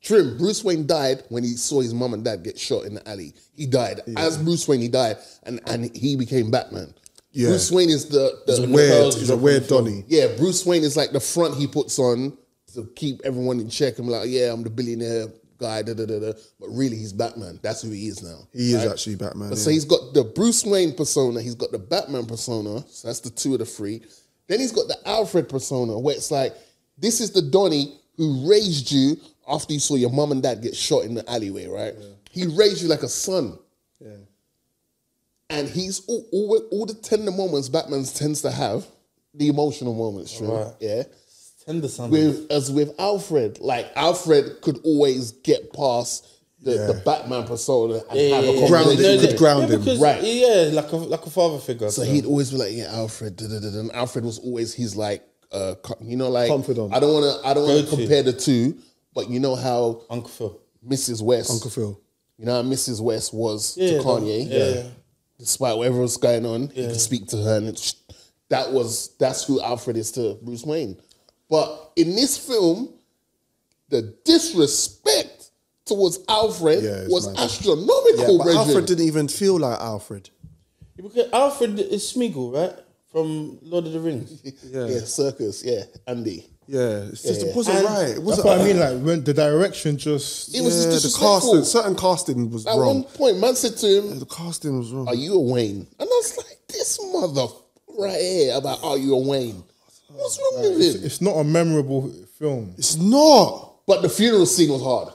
Bruce Wayne died when he saw his mum and dad get shot in the alley. He died. Yeah. As Bruce Wayne, he died, and he became Batman. Yeah. Bruce Wayne is he's a weird Donnie. Yeah, Bruce Wayne is like the front he puts on to keep everyone in check. I'm like, yeah, I'm the billionaire guy, But really, he's Batman. That's who he is now. He is actually Batman. But so he's got the Bruce Wayne persona, he's got the Batman persona, so that's the 2 of the 3. Then he's got the Alfred persona, where it's like, this is the Donnie who raised you after you saw your mum and dad get shot in the alleyway, right? Yeah. He raised you like a son. Yeah. And he's all the tender moments Batman tends to have, the emotional moments, true. Right. Yeah. Tender son. With Alfred, like Alfred could always get past the Batman persona and have a conversation. Ground him. Right. Yeah, like a father figure. So he'd always be like, yeah, Alfred, and Alfred was always his like like confidant. I don't wanna compare the 2, but you know how Uncle Phil. Mrs. West. Uncle Phil. You know how Mrs. West was to Kanye. Yeah. Despite whatever was going on, he could speak to her, and that's who Alfred is to Bruce Wayne. But in this film, the disrespect towards Alfred was astronomical. Yeah, but Alfred didn't even feel like Alfred. Yeah, because Alfred is Smeagol, right? From Lord of the Rings. Yeah, Circus, Andy. Yeah, it wasn't right. It wasn't. That's what I mean. Like when the direction just, it was just disrespectful. The casting, certain casting was At wrong. one point, man said to him, the casting was wrong. "Are you a Wayne?" And I was like, "This mother right here about are you a Wayne?" What's wrong with him? It's not a memorable film. It's not. But the funeral scene was hard.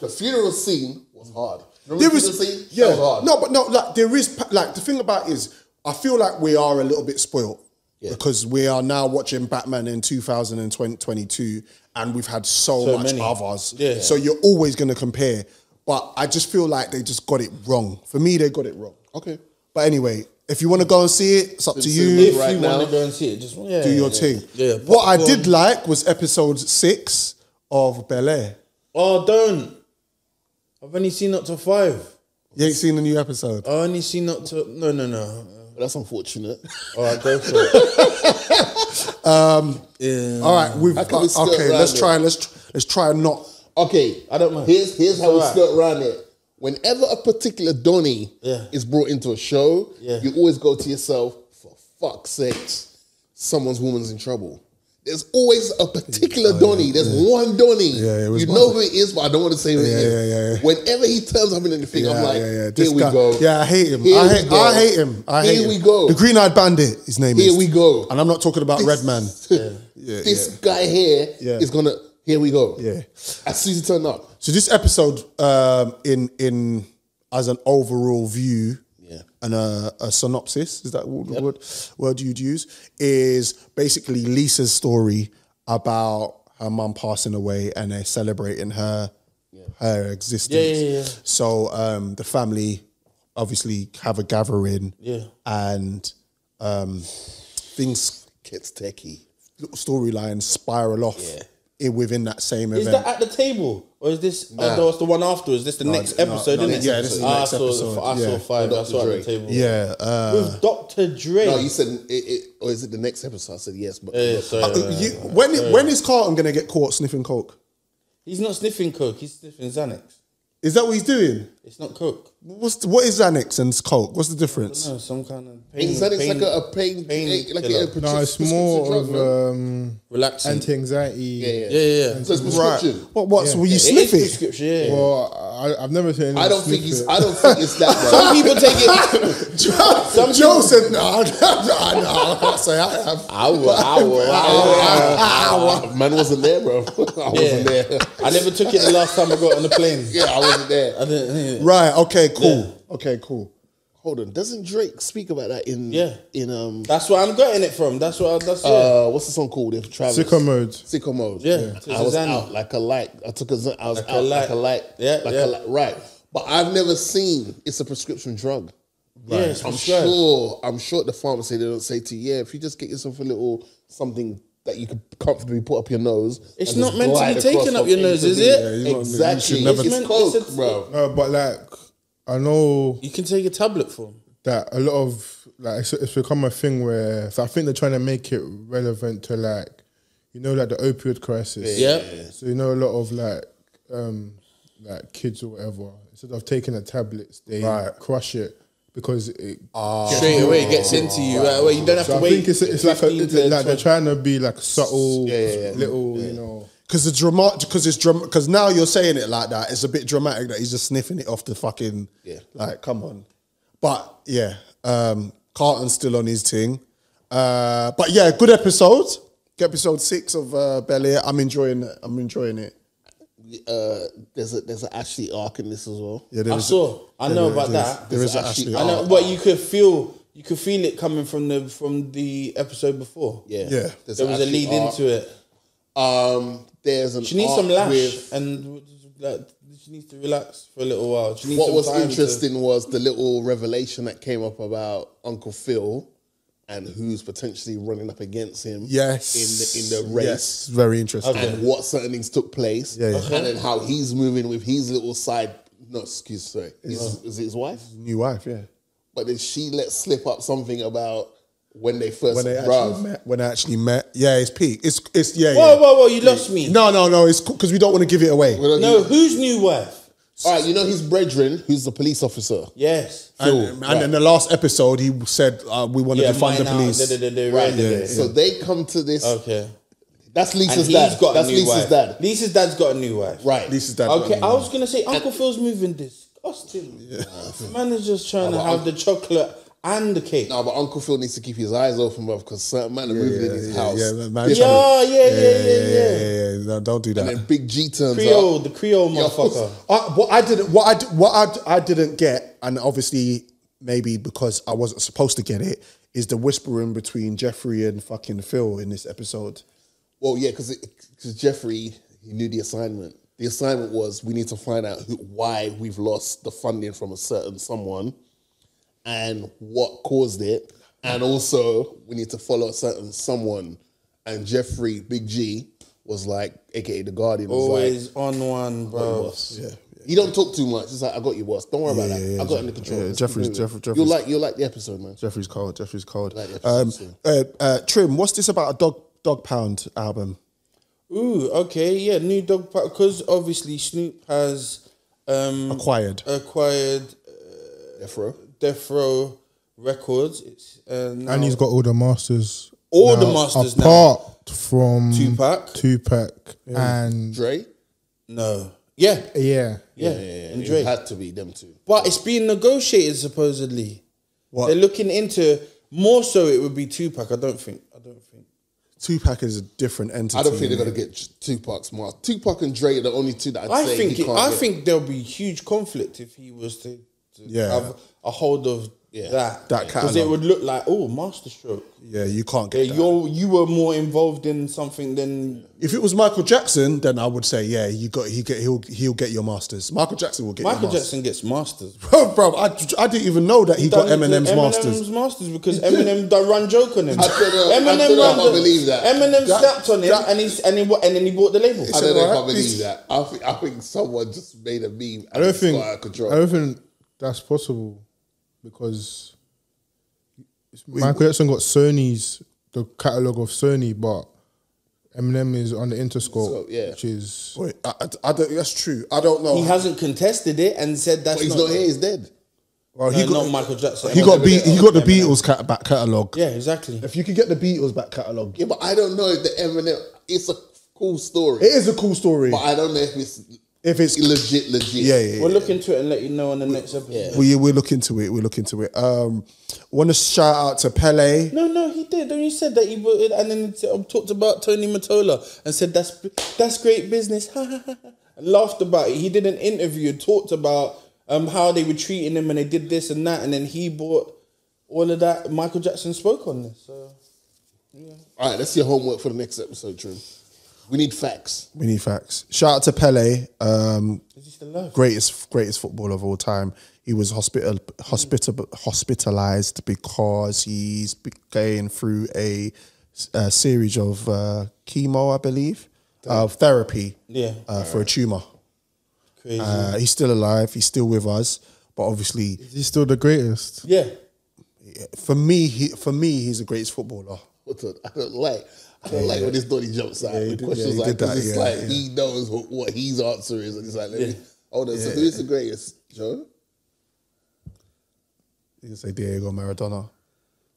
The funeral scene was hard. There was, that was hard. Like there is, like the thing about it is, I feel like we are a little bit spoiled because we are now watching Batman in 2022, and we've had so much others. Yeah. So you're always going to compare, but I just feel like they just got it wrong. For me, they got it wrong. Okay. But anyway, if you want to go and see it, it's up to you. If you want to go and see it, just do your thing. Yeah. What I did like was episode 6 of Bel-Air. Oh, don't. I've only seen up to 5. You ain't seen the new episode? I only seen up to... No. But that's unfortunate. All right, go for it. All right, we've How can we skirt okay. around Let's try and not. Okay, I don't mind. Here's how we alright. skirt around it. Whenever a particular Donnie is brought into a show, you always go to yourself, for fuck's sakes, someone's woman's in trouble. There's always a particular Donnie. There's one Donnie. it was you one. know who it is, but I don't want to say who it is. Yeah. Whenever he turns up in anything, I'm like, here This we guy- go. Yeah, I hate him. Here I we hate him. I hate Here him. we go. The Green-Eyed Bandit. His name is. Here we go. And I'm not talking about Redman. This guy here is gonna. Here we go. Yeah. As soon as he turned up. So this episode, in as an overall view, and a synopsis, is that the word you'd use, is basically Lisa's story about her mum passing away and they're celebrating her existence. Yeah. So the family obviously have a gathering, and things Gets techie. little storylines spiral off within that same Is event. that at the table? Or is this it's the one afterwards? This the next episode, isn't it? yeah, this is the next episode. I saw Yeah. 5. That's what at the table. Yeah. With Dr. Dre. No, you said or is it the next episode? I said yes, but When is Carlton going to get caught sniffing coke? He's not sniffing coke. He's sniffing Xanax. Is that what he's doing? It's not coke. What is Xanax and coke? What's the difference? No, some kind of pain. Ain't Xanax like a pain like killer. No, it's more of relaxing. anti-anxiety. Yeah. So it's prescription. What? So will you It sniff is it? prescription, yeah. Well, I've never seen. I don't think it's that. Bro. Some people take it. Joe said no. I can't say I have. Man wasn't there, bro. I wasn't there. I never took it the last time I got on the plane. Yeah, I wasn't there. I didn't. Right. Okay. Cool. Okay. Cool. Hold on. Doesn't Drake speak about that in That's where I'm getting it from. That's what's the song called? If Travis Sicko Mode. Sicko Mode. Yeah. I was out like a light. I was out like a light. Yeah. A light. Right. But I've never seen it's a prescription drug. Yeah, it's I'm prescribed. sure at the pharmacy they don't say to you, if you just get yourself a little something that you could comfortably put up your nose. It's and not just meant to glide be taken across up your from A nose, to is B. it? Exactly. You should never- It's coke, bro. But like, I know You can take a tablet for him. that a lot of it's become a thing where I think they're trying to make it relevant to like the opioid crisis. Yeah. So a lot of like kids or whatever, instead of taking the tablets, they crush it because it Straight away it gets into you. Right away. You don't have So to I wait. think it's like 15 to they're 20. trying to be like subtle, little, Because because now you're saying it like that. It's a bit dramatic that he's just sniffing it off the fucking. Like, come on. But yeah, Carlton's still on his thing. But yeah, good episode. Episode 6 of Bel Air. I'm enjoying it. There's an Ashley arc in this as well. Yeah, I know about that. There is actually. I know, but you could feel it coming from the episode before. Yeah. Yeah. There was a lead into it. There's an She needs arc some lash, with, and like, she needs to relax for a little while. She needs what some was time interesting was the little revelation that came up about Uncle Phil and who's potentially running up against him. Yes. In the race. Yes. Very interesting. And what certain things took place. Yeah. And then how he's moving with his little side. No, is it his wife? New wife, yeah. But then she let slip up something about when they first When they actually met. Yeah, it's peak. It's yeah. Whoa, you lost me. No, it's because we don't want to give it away. No, whose new wife? All right, his brethren, who's the police officer. Yes. And in the last episode, he said, we want to defund the police. So they come to this. Okay. That's Lisa's And he's dad. got That's a new Lisa's wife. dad. Lisa's dad's got a new wife. Right. Lisa's dad. Okay, I was gonna say Uncle Phil's moving disgusting. Man is just trying to have the chocolate and the cake. No, but Uncle Phil needs to keep his eyes open, bro, because certain man are moving in his house. Yeah. No, don't do that. And then Big G turns Creole, up. the Creole motherfucker. What I didn't get, and obviously maybe because I wasn't supposed to get it, is the whispering between Jeffrey and fucking Phil in this episode. Well, yeah, because Jeffrey, he knew the assignment. The assignment was we need to find out why we've lost the funding from a certain someone and what caused it. And also, we need to follow a certain someone. And Jeffrey, Big G, was like, aka The Guardian, was Always on one, bro. Yeah. He don't talk too much. It's like, I got you, boss. Don't worry about that. I got it under control. Yeah, Let's Jeffrey's keep moving. Jeffrey's You'll like the episode, man. Jeffrey's cold. Jeffrey's cold. Like the episode, Trim, what's this about a Dog Pound album? Ooh, okay, yeah, new dog park, because obviously Snoop has Acquired Death Row Records. It's now And he's got all the masters. All the now, masters now. apart from Tupac and Dre? No. Yeah. yeah. And It Drake. had to be them two. But it's being negotiated supposedly. What? They're looking into more so it would be Tupac. I don't think. Tupac is a different entity. I don't think they're gonna get Tupac's mark. Tupac and Dre are the only two that I'd say he can't I get. think there'll be huge conflict if he was to Yeah. have a hold of that. That Because it catalog. would look like, masterstroke. Yeah, you can't get that. You were more involved in something than If it was Michael Jackson, then I would say, yeah, he'll get your masters. Michael Jackson will get Michael your masters. Jackson gets masters. Bro, I didn't even know that he got Eminem's masters. Masters because Eminem done run joke on him. I don't know if I believe that. Eminem slapped on him and then he bought the label. I don't know if I Right? believe that. I think someone just made a meme. I don't think got out of control. I don't think that's possible because Michael Jackson got the catalogue of Sony, but Eminem is on the Interscope, So, yeah. which is Wait, I don't, that's true. I don't know. He hasn't contested it and said that's But he's not not here. He's dead. Well, not Michael Jackson. he got the Beatles back catalogue. Yeah, exactly. If you could get the Beatles back catalogue, Yeah, but I don't know if the Eminem. It's a cool story, it is a cool story. but I don't know if it's legit. Yeah. We'll look into it and let you know on the next episode. Yeah. We'll look into it. Want to shout out to Pele. No, he did. When you said that he would, and then talked about Tony Mottola and said that's great business. And laughed about it. He did an interview and talked about how they were treating him and they did this and that, and then he bought all of that. Michael Jackson spoke on this. So All right, that's your homework for the next episode, Trim. We need facts. Shout out to Pele. is he still alive? Greatest footballer of all time. He was hospitalized because he's going through a series of chemo, I believe, therapy. For a tumor. Crazy. He's still alive. He's still with us, but obviously, he's still the greatest. Yeah. for me, he's the greatest footballer. I don't like when this Donny jumps out. The question's like, that, it's yeah, like yeah. he knows what his answer is, and it's like, let me. Hold on, so Yeah. who's the greatest, Joe? You can say Diego Maradona.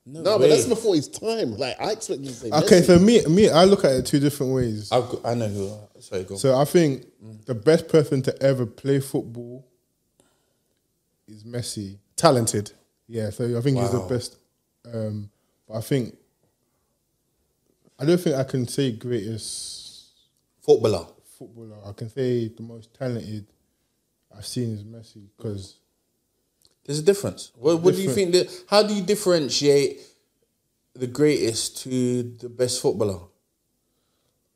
No, but that's before his time. Like, I expect you to say Okay, Messi. so me, I look at it two different ways. I know who. Sorry, go. So I think the best person to ever play football is Messi. Talented. Yeah, so I think he's the best. But I don't think I can say greatest Footballer. footballer. I can say the most talented I've seen is Messi because There's a difference. What do you think? How do you differentiate the greatest to the best footballer?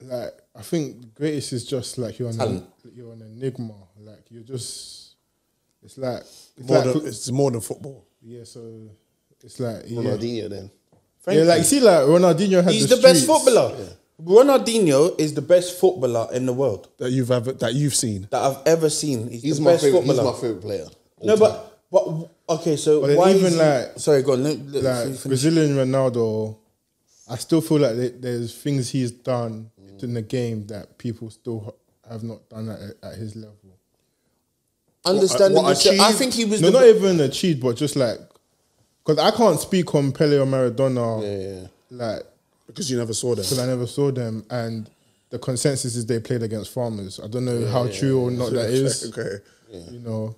like I think the greatest is just like you're Talent. you're an enigma. Like you're just it's More than football. yeah. So it's like Ronaldinho then. yeah, like you see, like Ronaldinho had He's the the best streets. footballer. Ronaldinho is the best footballer in the world That you've seen. that I've ever seen. He's the my best favorite. footballer. He's my favorite player. No, but okay. So But then why even is he- like- sorry, go on. Like Brazilian Ronaldo, I still feel like there's things he's done in the game that people still have not done at his level. Understanding. what I achieved? think he was No, the not even achieved, but just like because I can't speak on Pele or Maradona, like Because you never saw them. because I never saw them, and the consensus is they played against farmers. I don't know how true or not that is. Okay. You know,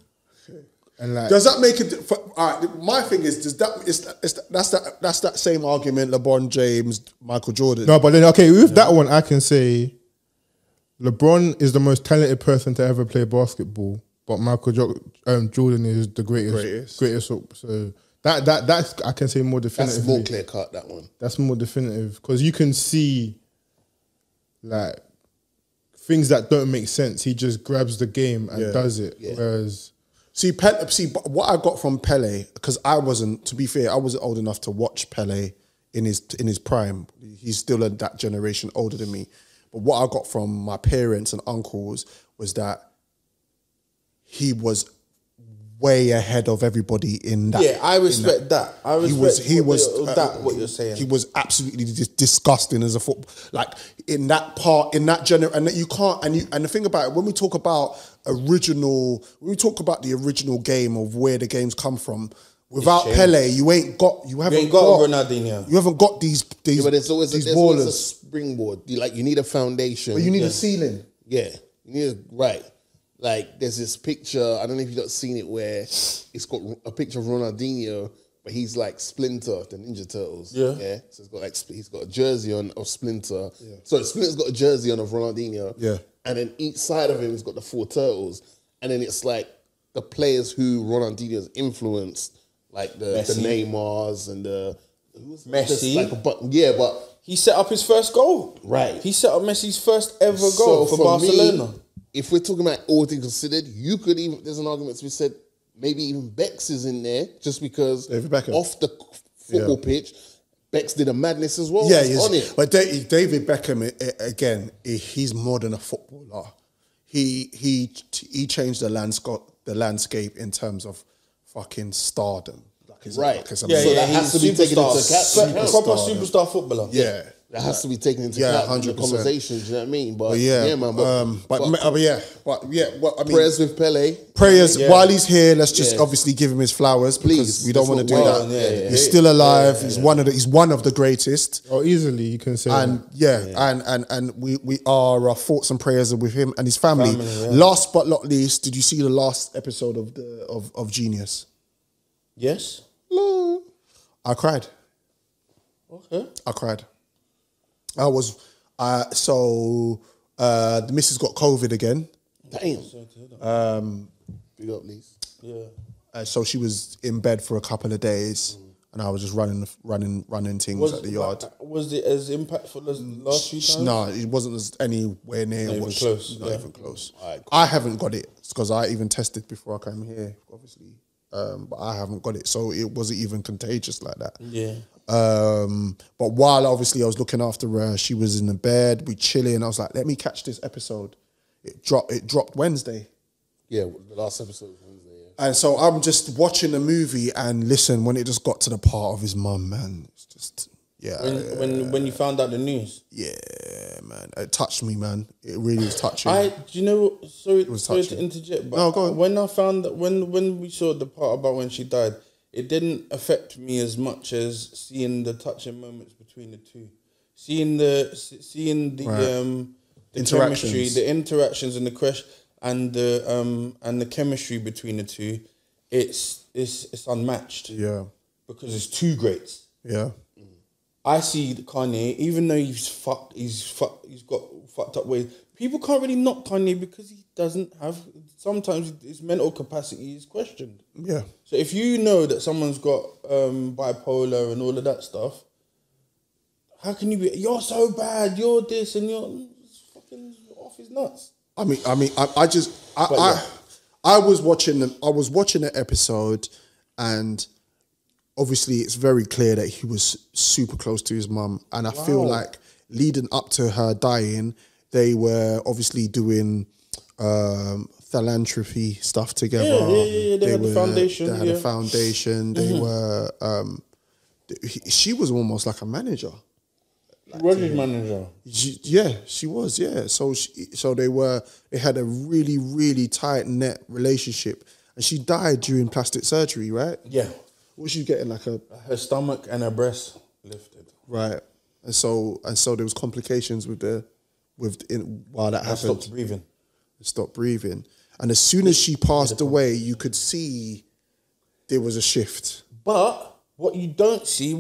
and like Does that make it? All right. My thing is, that's that same argument. LeBron James, Michael Jordan. no, but then okay, with that one, I can say LeBron is the most talented person to ever play basketball, but Jordan is the greatest. So that's I can say more definitively. That's more clear cut. That one. That's more definitive because you can see like things that don't make sense. He just grabs the game and does it. Yeah. Whereas See, what I got from Pele, because I wasn't old enough to watch Pele in his prime. He's still in that generation older than me. But what I got from my parents and uncles was that he was way ahead of everybody in that. Yeah, I respect that. I respect what you're saying. He was absolutely disgusting as a football. Like in that part, in that general, and that you can't. And the thing about it, when we talk about the original game of where the games come from, without Pele, you haven't got Ronaldinho. You haven't got these but there's always ballers. always a springboard. You need a foundation. But you need a ceiling. Yeah, you need right. Like there's this picture. I don't know if you've not seen it where it's got a picture of Ronaldinho, but he's like Splinter, the Ninja Turtles. Yeah. So he's got a jersey on of Splinter. Yeah. So Splinter's got a jersey on of Ronaldinho. Yeah. And then each side of him has got the 4 turtles, and then it's like the players who Ronaldinho's influenced, like the Neymars and the Messi. But he set up his first goal. Right. He set up Messi's first ever goal for Barcelona. Me, if we're talking about all things considered, you could even, there's an argument to be said, maybe even Bex is in there just because off the football pitch, Bex did a madness as well. Yeah, on it. But David Beckham, again, he's more than a footballer. He changed the landscape in terms of fucking stardom. So that has to be taken into account. Proper superstar footballer. Yeah. That has to be taken into account in the conversation, do you know what I mean? But man. Prayers with Pele. Prayers while he's here. Let's just obviously give him his flowers, because we don't want to do that. He's still alive. He's one of the greatest. Or easily you can say. And and we are our thoughts and prayers are with him and his family. Last but not least, did you see the last episode of Genius? Yes. No. I cried. Okay. I cried. I was the missus got COVID again. Damn. Big up, Lise. Yeah. So she was in bed for a couple of days, and I was just running things at the yard. Was it as impactful as last few times? No, it wasn't as anywhere near. Not even close. Not even close. Right, cool. I haven't got it because I even tested before I came here, obviously. But I haven't got it, so it wasn't even contagious like that. Yeah. But while obviously I was looking after her, she was in the bed, we chilling. I was like, let me catch this episode. It dropped Wednesday. Yeah, the last episode was Wednesday. Yeah. And so I'm just watching the movie, and listen, when it just got to the part of his mum, man, it's just When you found out the news. Yeah, man, it touched me, man. It really was touching. Sorry to interject, but no, go on. When I found that when we saw the part about when she died, it didn't affect me as much as seeing the touching moments between the two, seeing the chemistry, the interactions, and the crash, and the chemistry between the two. It's unmatched. Yeah, because it's two greats. Yeah. I see Kanye, even though he's got fucked up ways. People can't really knock Kanye because he doesn't have. Sometimes his mental capacity is questioned. Yeah. So if you know that someone's got bipolar and all of that stuff, how can you be? You're so bad. You're this and you're fucking off his nuts. I was watching the episode, and obviously it's very clear that he was super close to his mum, and I feel like leading up to her dying, they were obviously doing philanthropy stuff together. Yeah. They had a foundation. They had a foundation. They were. She was almost like a manager. Project manager. She was. Yeah. So they had a really, really tight net relationship, and she died during plastic surgery, right? Yeah. Was she getting like her stomach and her breast lifted? Right. And so there was complications while that happened. Stopped breathing. And as soon as she passed away, you could see there was a shift. But what you don't see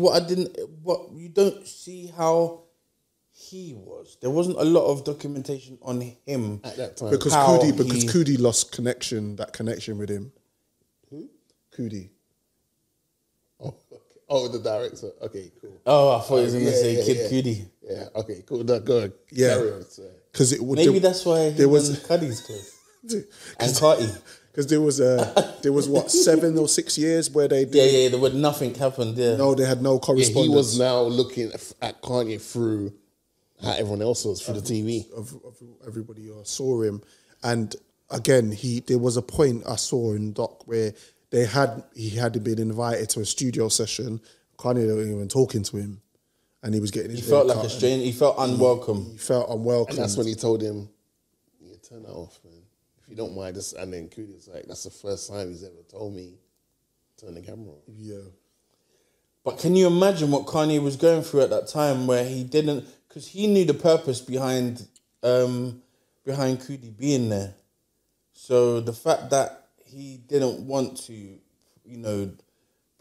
how he was. There wasn't a lot of documentation on him at that time. Because Coody lost that connection with him. Who? Coody. Oh, the director. Okay, cool. Oh, I thought he was going to say Kid Cudi. Yeah, okay, cool. No, go ahead. Yeah. Because maybe that's why there was Cuddy's close. And Carti. Because there was what 7 or 6 years where they did. Yeah, there was nothing happened. Yeah. No, they had no correspondence. Yeah, he was now looking at Kanye through how everyone else was through the TV. Everybody saw him, and again, there was a point I saw in Doc where he had been invited to a studio session. Kanye wasn't even talking to him, and he was getting his He felt hair like cut a stranger. He felt unwelcome. He felt unwelcome. And that's when he told him, "Yeah, turn that off, man. If you don't mind this." And then Kudi was like, "That's the first time he's ever told me turn the camera off." Yeah. But can you imagine what Kanye was going through at that time, where he didn't, because he knew the purpose behind Kudi being there. So the fact that he didn't want to, you know,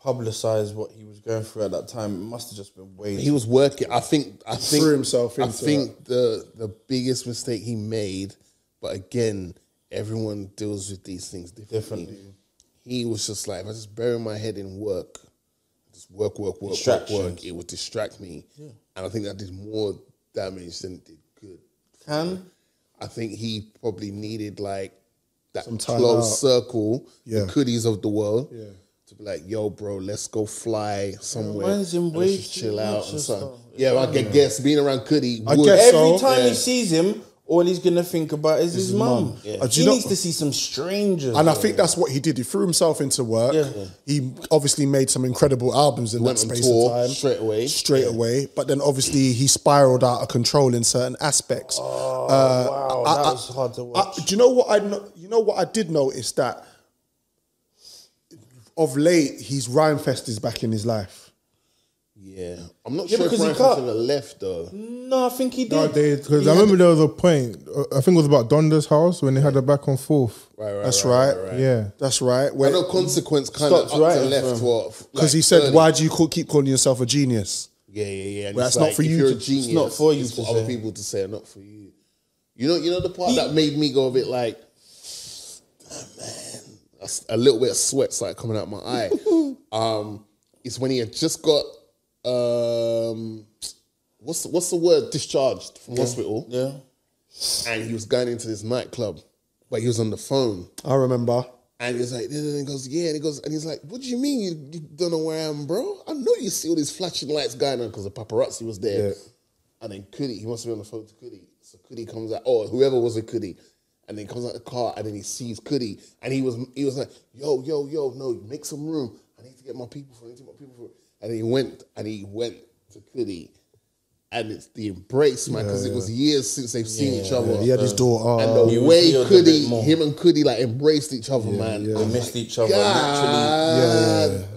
publicize what he was going through at that time, it must have just been way. He was working. I think threw himself into I think the biggest mistake he made, but again, everyone deals with these things differently. He was just like, if I just bury my head in work, just work, it would distract me. Yeah. And I think that did more damage than it did good. I think he probably needed like that close circle, the Kudis of the world, to be like, yo, bro, let's go fly somewhere. Let's just chill out and something. Yeah, I guess being around Kudi, every time he sees him, all he's gonna think about is his mum. Yeah. He needs to see some strangers. And I think that's what he did. He threw himself into work. Yeah. He obviously made some incredible albums in that space of time. Straight away. But then obviously he spiraled out of control in certain aspects. Oh, wow, that was hard to watch. Do you know what I did notice? That of late, his rhyme fest is back in his life. Yeah, I'm not sure if Ryan Festival left though. No, I think he did. No, because I remember there was a point. I think it was about Donda's house when they had a back and forth. That's right. Yeah, that's right. I know Consequence kind of up to left because he said, "Why do you keep calling yourself a genius?" Yeah. Well, that's not for you. You're a genius. It's not for you. It's for other people to say, not for you. You know the part that made me go a bit like, man, a little bit of sweat started coming out my eye. It's when he had just got. What's the word? Discharged from hospital. Yeah. And he was going into this nightclub, but he was on the phone. I remember. And he was like, and he goes, yeah. And he's like, what do you mean you don't know where I am, bro? I know you see all these flashing lights going on because the paparazzi was there. Yeah. And then Kudi, he must be on the phone to Kudi. So Kudi comes out, or whoever was with Kudi. And then he comes out the car and then he sees Kudi. And he was like, yo, no, make some room. I need to get my people for it. And he went to Kudi, and it's the embrace, man, because it was years since they've seen each other. He had his daughter, and the way him and Kudi like embraced each other, man. They missed each other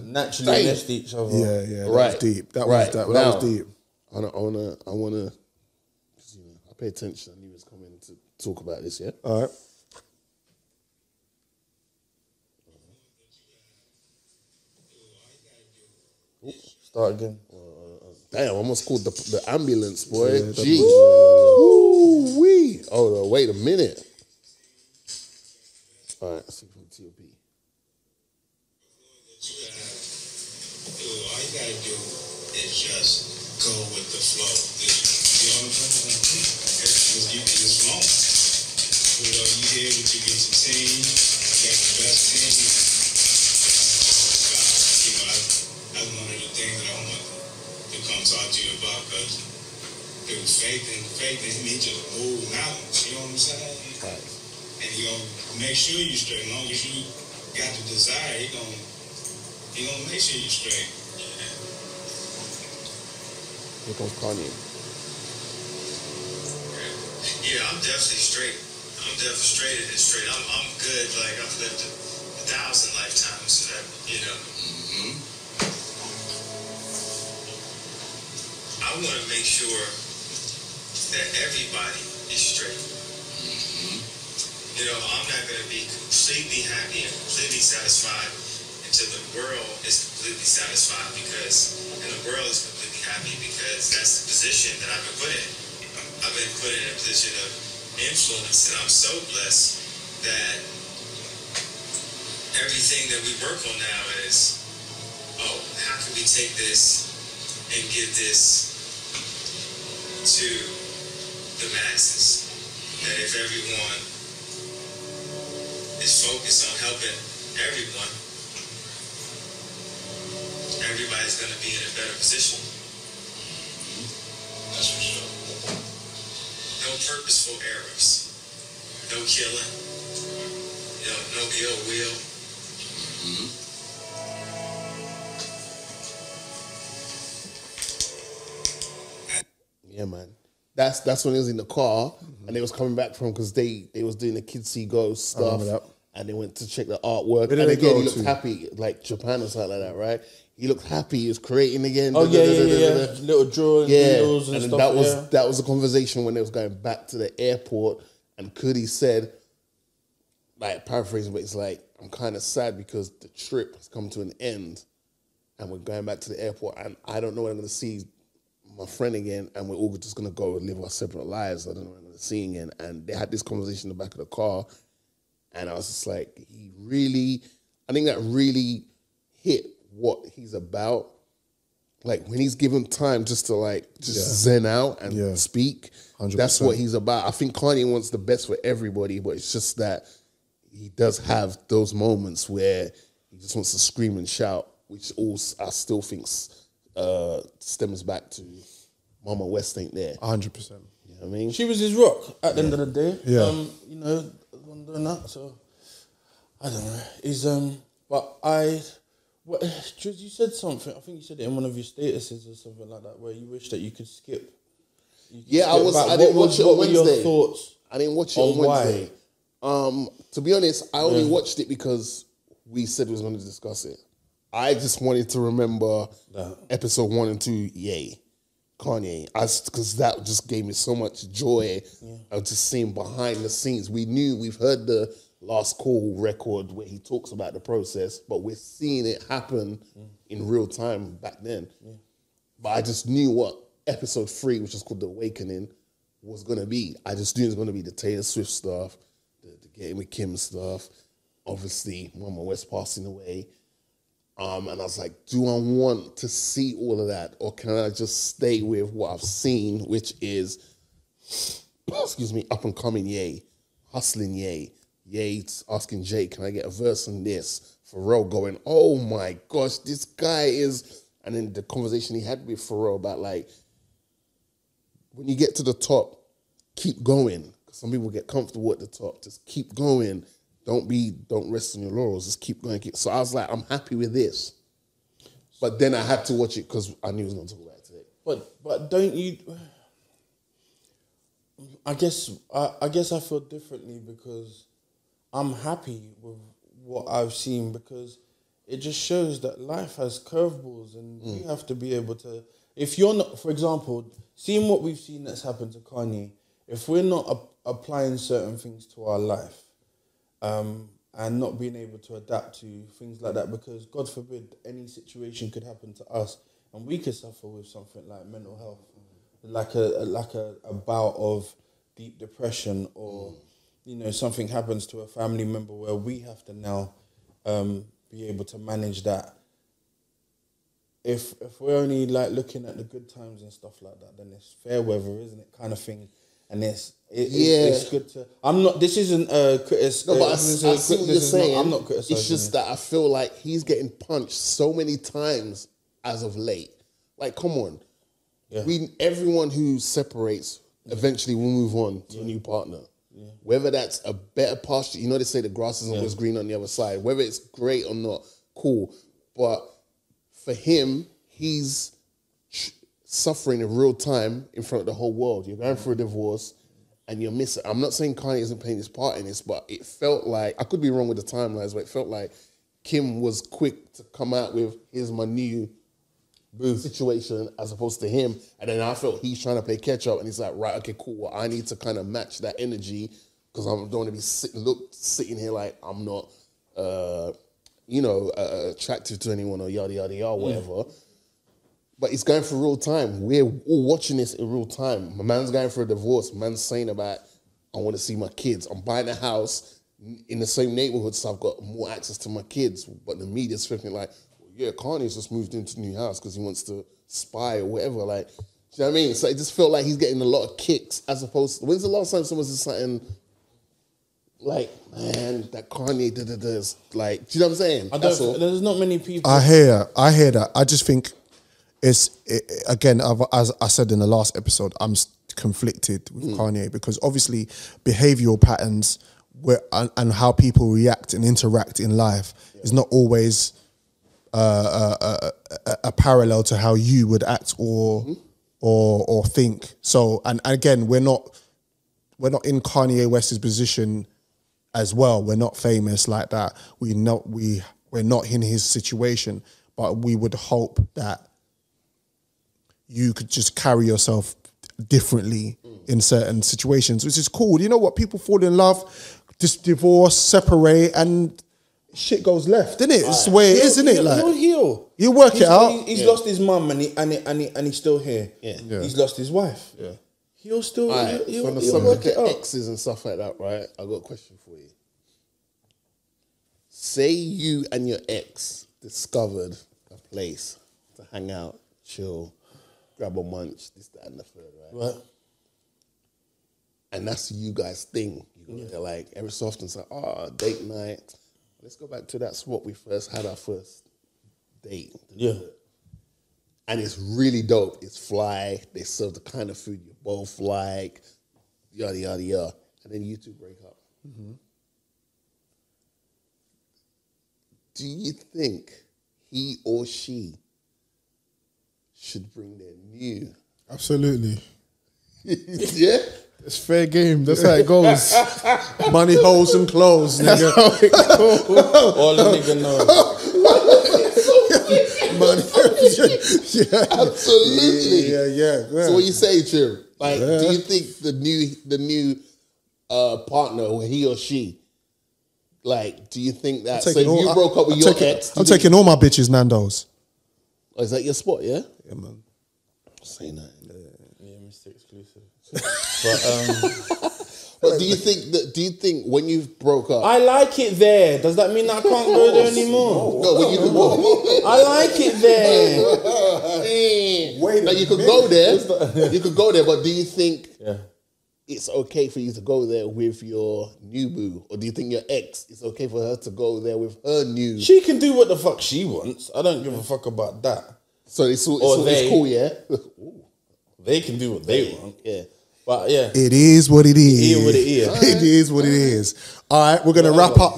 naturally missed each other. Yeah. That was deep. That was deep. I wanna. I pay attention. I knew he was coming to talk about this. Yeah. All right. Start again. Damn, I almost called the ambulance, boy. Jeez. Woo-wee. Oh, no, wait a minute. All right, let's see from TOP. All you gotta do is just go with the flow. You know what I'm saying? Just keep it flow. You here with you get some team. You got the best team. That's one of the things that I want to come talk to you about, because it was faith in me just move mountains, you know what I'm saying? Right. And he gonna make sure you straight. As long as you got the desire, he gonna make sure you straight. Here comes Kanye. Yeah, I'm definitely straight. I'm good. Like, I've lived 1,000 lifetimes, you know. I want to make sure that everybody is straight. You know, I'm not going to be completely happy and completely satisfied until the world is completely satisfied, and the world is completely happy, because that's the position that I've been put in. I've been put in a position of influence, and I'm so blessed that everything that we work on now is, how can we take this and give this to the masses? That if everyone is focused on helping everyone, everybody's going to be in a better position. That's for sure. No purposeful errors. No killing. ill will. Yeah, man. That's when he was in the car and they was coming back from because they was doing the Kids See Ghost stuff and they went to check the artwork. Where And did they again, go he looked to? happy, like Japan or something like that, right? He looked happy. He was creating again. Oh yeah. Little drawings, doodles and stuff. That was a conversation when they was going back to the airport, and Cudi said, like paraphrasing, but it's like, I'm kind of sad because the trip has come to an end, and we're going back to the airport, and I don't know when I'm going to see my friend again, and we're all just going to go and live our separate lives. I don't know when I'm going to see him again. And they had this conversation in the back of the car, and I was just like, I think that really hit what he's about. Like when he's given time just to zen out and speak, 100%. That's what he's about. I think Kanye wants the best for everybody, but it's just that he does have those moments where he just wants to scream and shout, which I still think stems back to Mama West ain't there. 100%. You know what I mean? She was his rock at the end of the day. Yeah. You know, one doing that. So I don't know. You said something. I think you said it in one of your statuses or something like that, where you wish that you could skip. I didn't watch it on Wednesday. What were your thoughts? I didn't watch it on Wednesday. To be honest, I only watched it because we said we was going to discuss it. I just wanted to remember episode 1 and 2, yay, Kanye. Because that just gave me so much joy of just seeing behind the scenes. We've heard the Last Call record where he talks about the process, but we're seeing it happen in real time back then. But I just knew what episode 3, which is called The Awakening, was going to be. I just knew it was going to be the Taylor Swift stuff, the Getting with Kim stuff, obviously Mama West passing away. And I was like, do I want to see all of that, or can I just stay with what I've seen, which is, excuse me, up and coming, yay, hustling, yay. Yates asking Jay, can I get a verse on this? Pharrell going, oh my gosh, this guy is... And then the conversation he had with Pharrell about like, when you get to the top, keep going. Some people get comfortable at the top. Just keep going. Don't rest on your laurels. Just keep going. So I was like, I'm happy with this. But then I had to watch it because I knew he was going to talk about it today. But don't you... I guess I feel differently because I'm happy with what I've seen, because it just shows that life has curveballs and we have to be able to... If you're not, for example, seeing what we've seen that's happened to Kanye, if we're not applying certain things to our life and not being able to adapt to things like that, because God forbid any situation could happen to us and we could suffer with something like mental health, like a bout of deep depression, or something happens to a family member where we have to now be able to manage that. If we're only like looking at the good times and stuff like that, then it's fair weather, isn't it, kind of thing. And it's good to... I'm not... This isn't a criticism. No, but I see what you're saying. I'm not criticizing. It's just that I feel like he's getting punched so many times as of late. Like, come on. Yeah. Everyone who separates eventually will move on to a new partner. Yeah. Whether that's a better pasture, they say the grass isn't always green on the other side. Whether it's great or not, cool. But for him, he's suffering in real time in front of the whole world. You're going through a divorce and you're missing. I'm not saying Kanye isn't playing his part in this, but it felt like, I could be wrong with the timelines, but it felt like Kim was quick to come out with, here's my new situation, as opposed to him. And then I felt he's trying to play catch up and he's like, right, okay, cool. Well, I need to kind of match that energy because I don't want to be sitting here like I'm not, attractive to anyone or yada, yada, yada, whatever. But it's going through real time. We're all watching this in real time. My man's going through a divorce. Man's saying about, I want to see my kids. I'm buying a house in the same neighborhood, so I've got more access to my kids. But the media's flipping like, yeah, Kanye's just moved into a new house because he wants to spy or whatever. Like, do you know what I mean? So it just felt like he's getting a lot of kicks as opposed to... When's the last time someone said something like, man, that Kanye did like, do you know what I'm saying? There's not many people... I hear that. I just think again, as I said in the last episode, I'm conflicted with Kanye because obviously behavioural patterns and how people react and interact in life is not always a parallel to how you would act or think. So, and again, we're not in Kanye West's position as well. We're not famous like that. We're not in his situation, but we would hope that you could just carry yourself differently in certain situations, which is cool. You know what? People fall in love, just divorce, separate, and shit goes left, isn't it? It's the way it is, isn't it? Like, he'll heal. You work it out. He's lost his mum and he's still here. Yeah. He's lost his wife. Yeah. He'll still he'll work it out. Exes and stuff like that, right? I got a question for you. Say you and your ex discovered a place to hang out, chill, grab a munch, this, that, and the third, right? Right. And that's you guys' thing. They're like, every so often it's like, date night. Let's go back to that spot we first had our first date. Yeah. And it's really dope. It's fly. They serve the kind of food you both like, yada, yada, yada. And then you two break up. Mm-hmm. Do you think he or she should bring their new? Absolutely. Yeah? It's fair game. That's how it goes. Money, holes, and clothes, nigga. How it goes. All the nigga knows. Money. Yeah. Absolutely. Yeah. So what you say, Chim? Like, do you think the new partner, he or she, like, do you think that? So if you broke up with your ex, I'm taking all my bitches Nando's. Oh, is that your spot? Yeah. Yeah, man. Say that. Yeah, Mr. Exclusive. But do you think when you broke up, I like it there. Does that mean I can't go there anymore? No, when you could go. I like it there. Wait, now you could go there. You could go there, but do you think it's okay for you to go there with your new boo, or do you think your ex, it's okay for her to go there with her new? She can do what the fuck she wants. I don't give a fuck about that. So it's cool, yeah. They can do what they want. Yeah. But yeah. It is what it is. It is what it is. It is what it is. All right, we're going to wrap up,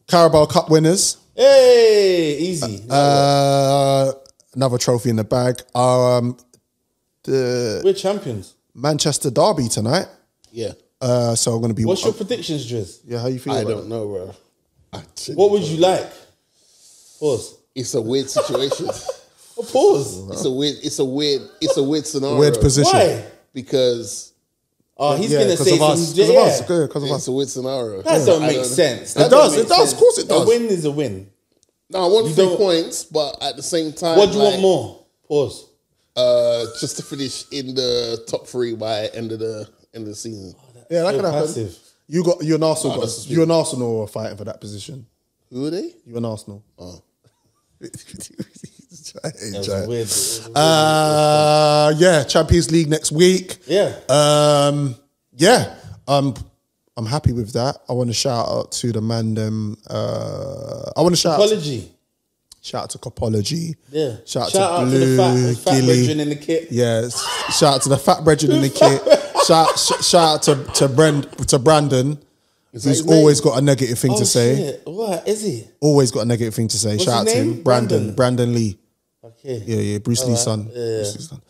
Carabao Cup winners. Hey, easy. Another trophy in the bag. We're champions. Manchester derby tonight. Yeah. So I'm going to be... What's your predictions, Driz? Yeah, how you feel? I don't know, bro. What would you like? Pause. It's a weird situation. Pause. It's a weird scenario. Weird position. Why? Because he's gonna say because of us. It's a weird scenario. That don't make sense. It does. Of course it does. A win is a win. No, I want 3 points, but at the same time, what do you want more? Pause. Just to finish in the top 3 by end of the season. Yeah, that So can happen. passive. You and Arsenal. You and Arsenal are fighting for that position. Who are they? You and Arsenal. Oh. Champions League next week. Yeah. I'm happy with that. I want to shout out to the man them. I want to shout Apology. Shout out to Copology. Yeah. Shout out to Blue, the fat brethren in the kit. Yes. Shout out to the fat brethren in the kit. Shout out to Brandon. Who's always got a negative thing to say. Shit. What is he? Always got a negative thing to say. What's Shout out his to name? him. Brandon Lee. Okay. Yeah. Bruce Lee's son. Yeah. Bruce Lee's son.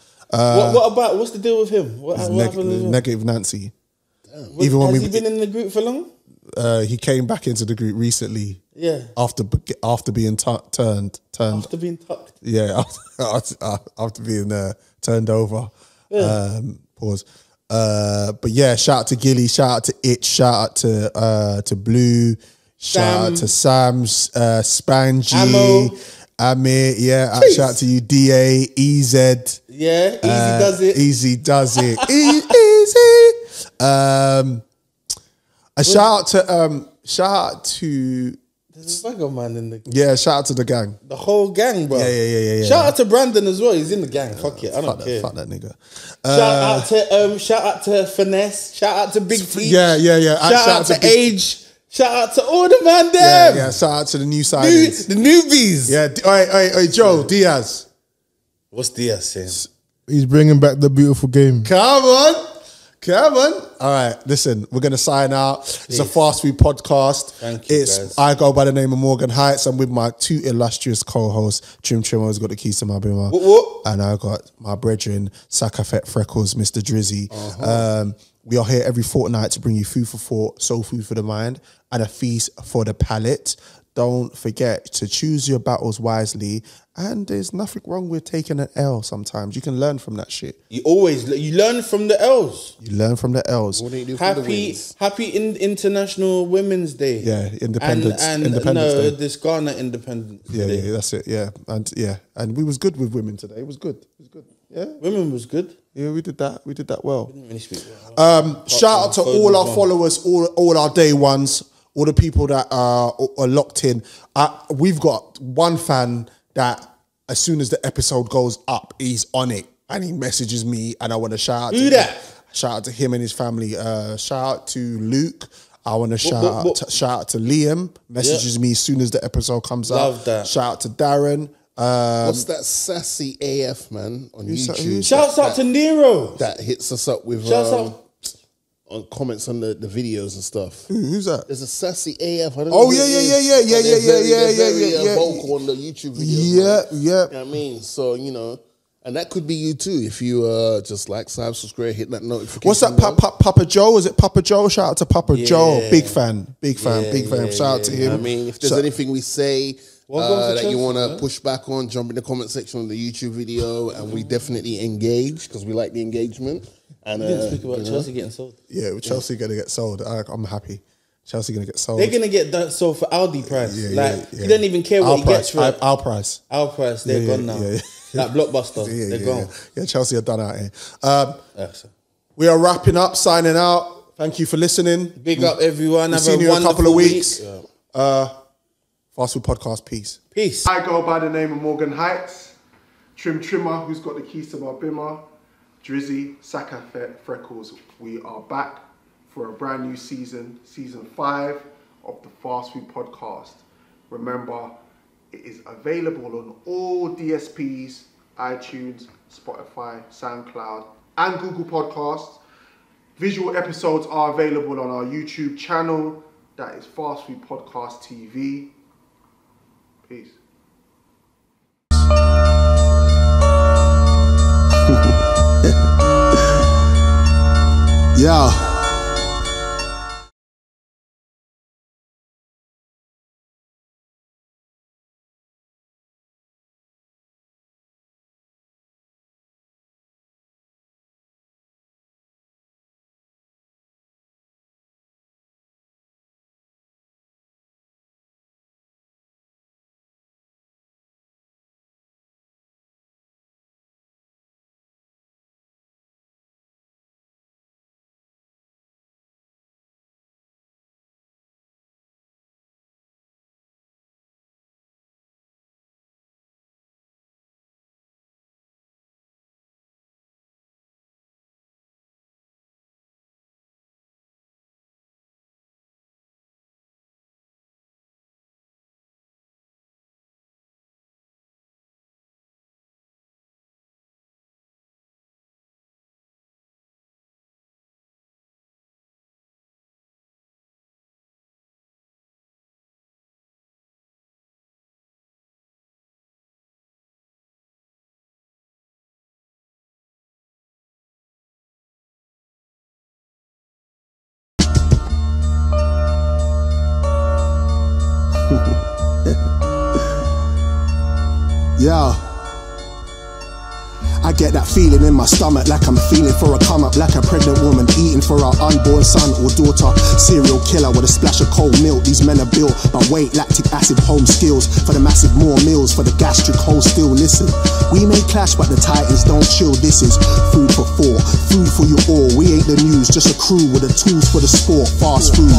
What's the deal with him? What happened with him? Negative Nancy. Has he been in the group for long? He came back into the group recently. Yeah. After being turned. After being tucked. Yeah. After being turned over. Yeah. Pause. But yeah, shout out to Gilly, shout out to Itch, shout out to Blue, shout out to Sam, Spangy, Amir, shout out to you, DA, EZ. Yeah, Easy does it. Easy does it. Easy. A shout out to There's a bugger man in the shout out to the gang. The whole gang, bro. Yeah. Shout out to Brandon as well. He's in the gang. Fuck it. I don't care. Fuck that nigga. Shout out to Finesse. Shout out to Big T. Yeah. Shout out to Age. Shout out to all the man them. Yeah. Shout out to the new signings. The newbies. Yeah. Hey, Joe Diaz. What's Diaz saying? He's bringing back the beautiful game. Come on. Come on. All right, listen, we're going to sign out. It's a fast food podcast. Thank you, guys. I go by the name of Morgan Heights. I'm with my two illustrious co-hosts. Trim who's got the keys to my bimmer. And I got my brethren, Sakafet Freckles, Mr. Drizzy. We are here every fortnight to bring you food for thought, soul food for the mind, and a feast for the palate. Don't forget to choose your battles wisely, and there's nothing wrong with taking an L sometimes. You can learn from that shit. You learn from the L's. You learn from the L's. What do you do from the wins? Happy International Women's Day. Yeah, Independence Day. This Ghana Independence Day. Yeah, that's it. Yeah, and we was good with women today. It was good. Yeah, women was good. Yeah, we did that. We did that well. We didn't really speak well. Shout out to all our followers, all our day ones. All the people that are locked in. We've got one fan that as soon as the episode goes up, he's on it and he messages me, and I want to shout out to that. Shout out to him and his family. Shout out to Luke. I want to shout out to Liam. Messages me as soon as the episode comes Love up. that. Shout out to Darren. What's that sassy AF man on YouTube? Shouts out to Nero. That hits us up with on comments on the videos and stuff. Who's that? There's a sassy AF. I don't Oh know yeah. Very vocal on the YouTube videos. Yeah. You know what I mean? So, and that could be you too if you just like, subscribe, hit that notification. What's that? Papa Joe? Is it Papa Joe? Shout out to Papa Joe. Big fan. Shout out to him. I mean, if there's anything we say that you want to push back on, jump in the comment section on the YouTube video, and we definitely engage because we like the engagement. And we didn't speak about Chelsea getting sold. Yeah, Chelsea going to get sold. I'm happy. Chelsea going to get sold. They're going to get that sold for Aldi price. You don't even care what he gets for it. Our price. Our price. They're gone now. That Blockbuster. They're gone. Yeah, Chelsea are done out here. We are wrapping up, signing out. Thank you for listening. Big up everyone. We'll see you in a couple of weeks. Fast Food Podcast. Peace. I go by the name of Morgan Heights. Trimmer, who's got the keys to my bimmer. Drizzy, Sakafet, Freckles. We are back for a brand new season 5 of the Fast Food Podcast. Remember, it is available on all DSPs, iTunes, Spotify, Soundcloud, and Google Podcasts. Visual episodes are available on our YouTube channel. That is Fast Food Podcast TV. Peace. Yeah. Yeah. I get that feeling in my stomach like I'm feeling for a come up, like a pregnant woman eating for her unborn son or daughter. Serial killer with a splash of cold milk. These men are built by weight, lactic acid, home skills. For the massive more meals, for the gastric hole still. Listen, we may clash but the titans don't chill. This is food for thought, food for you all. We ain't the news, just a crew with the tools for the sport. Fast food.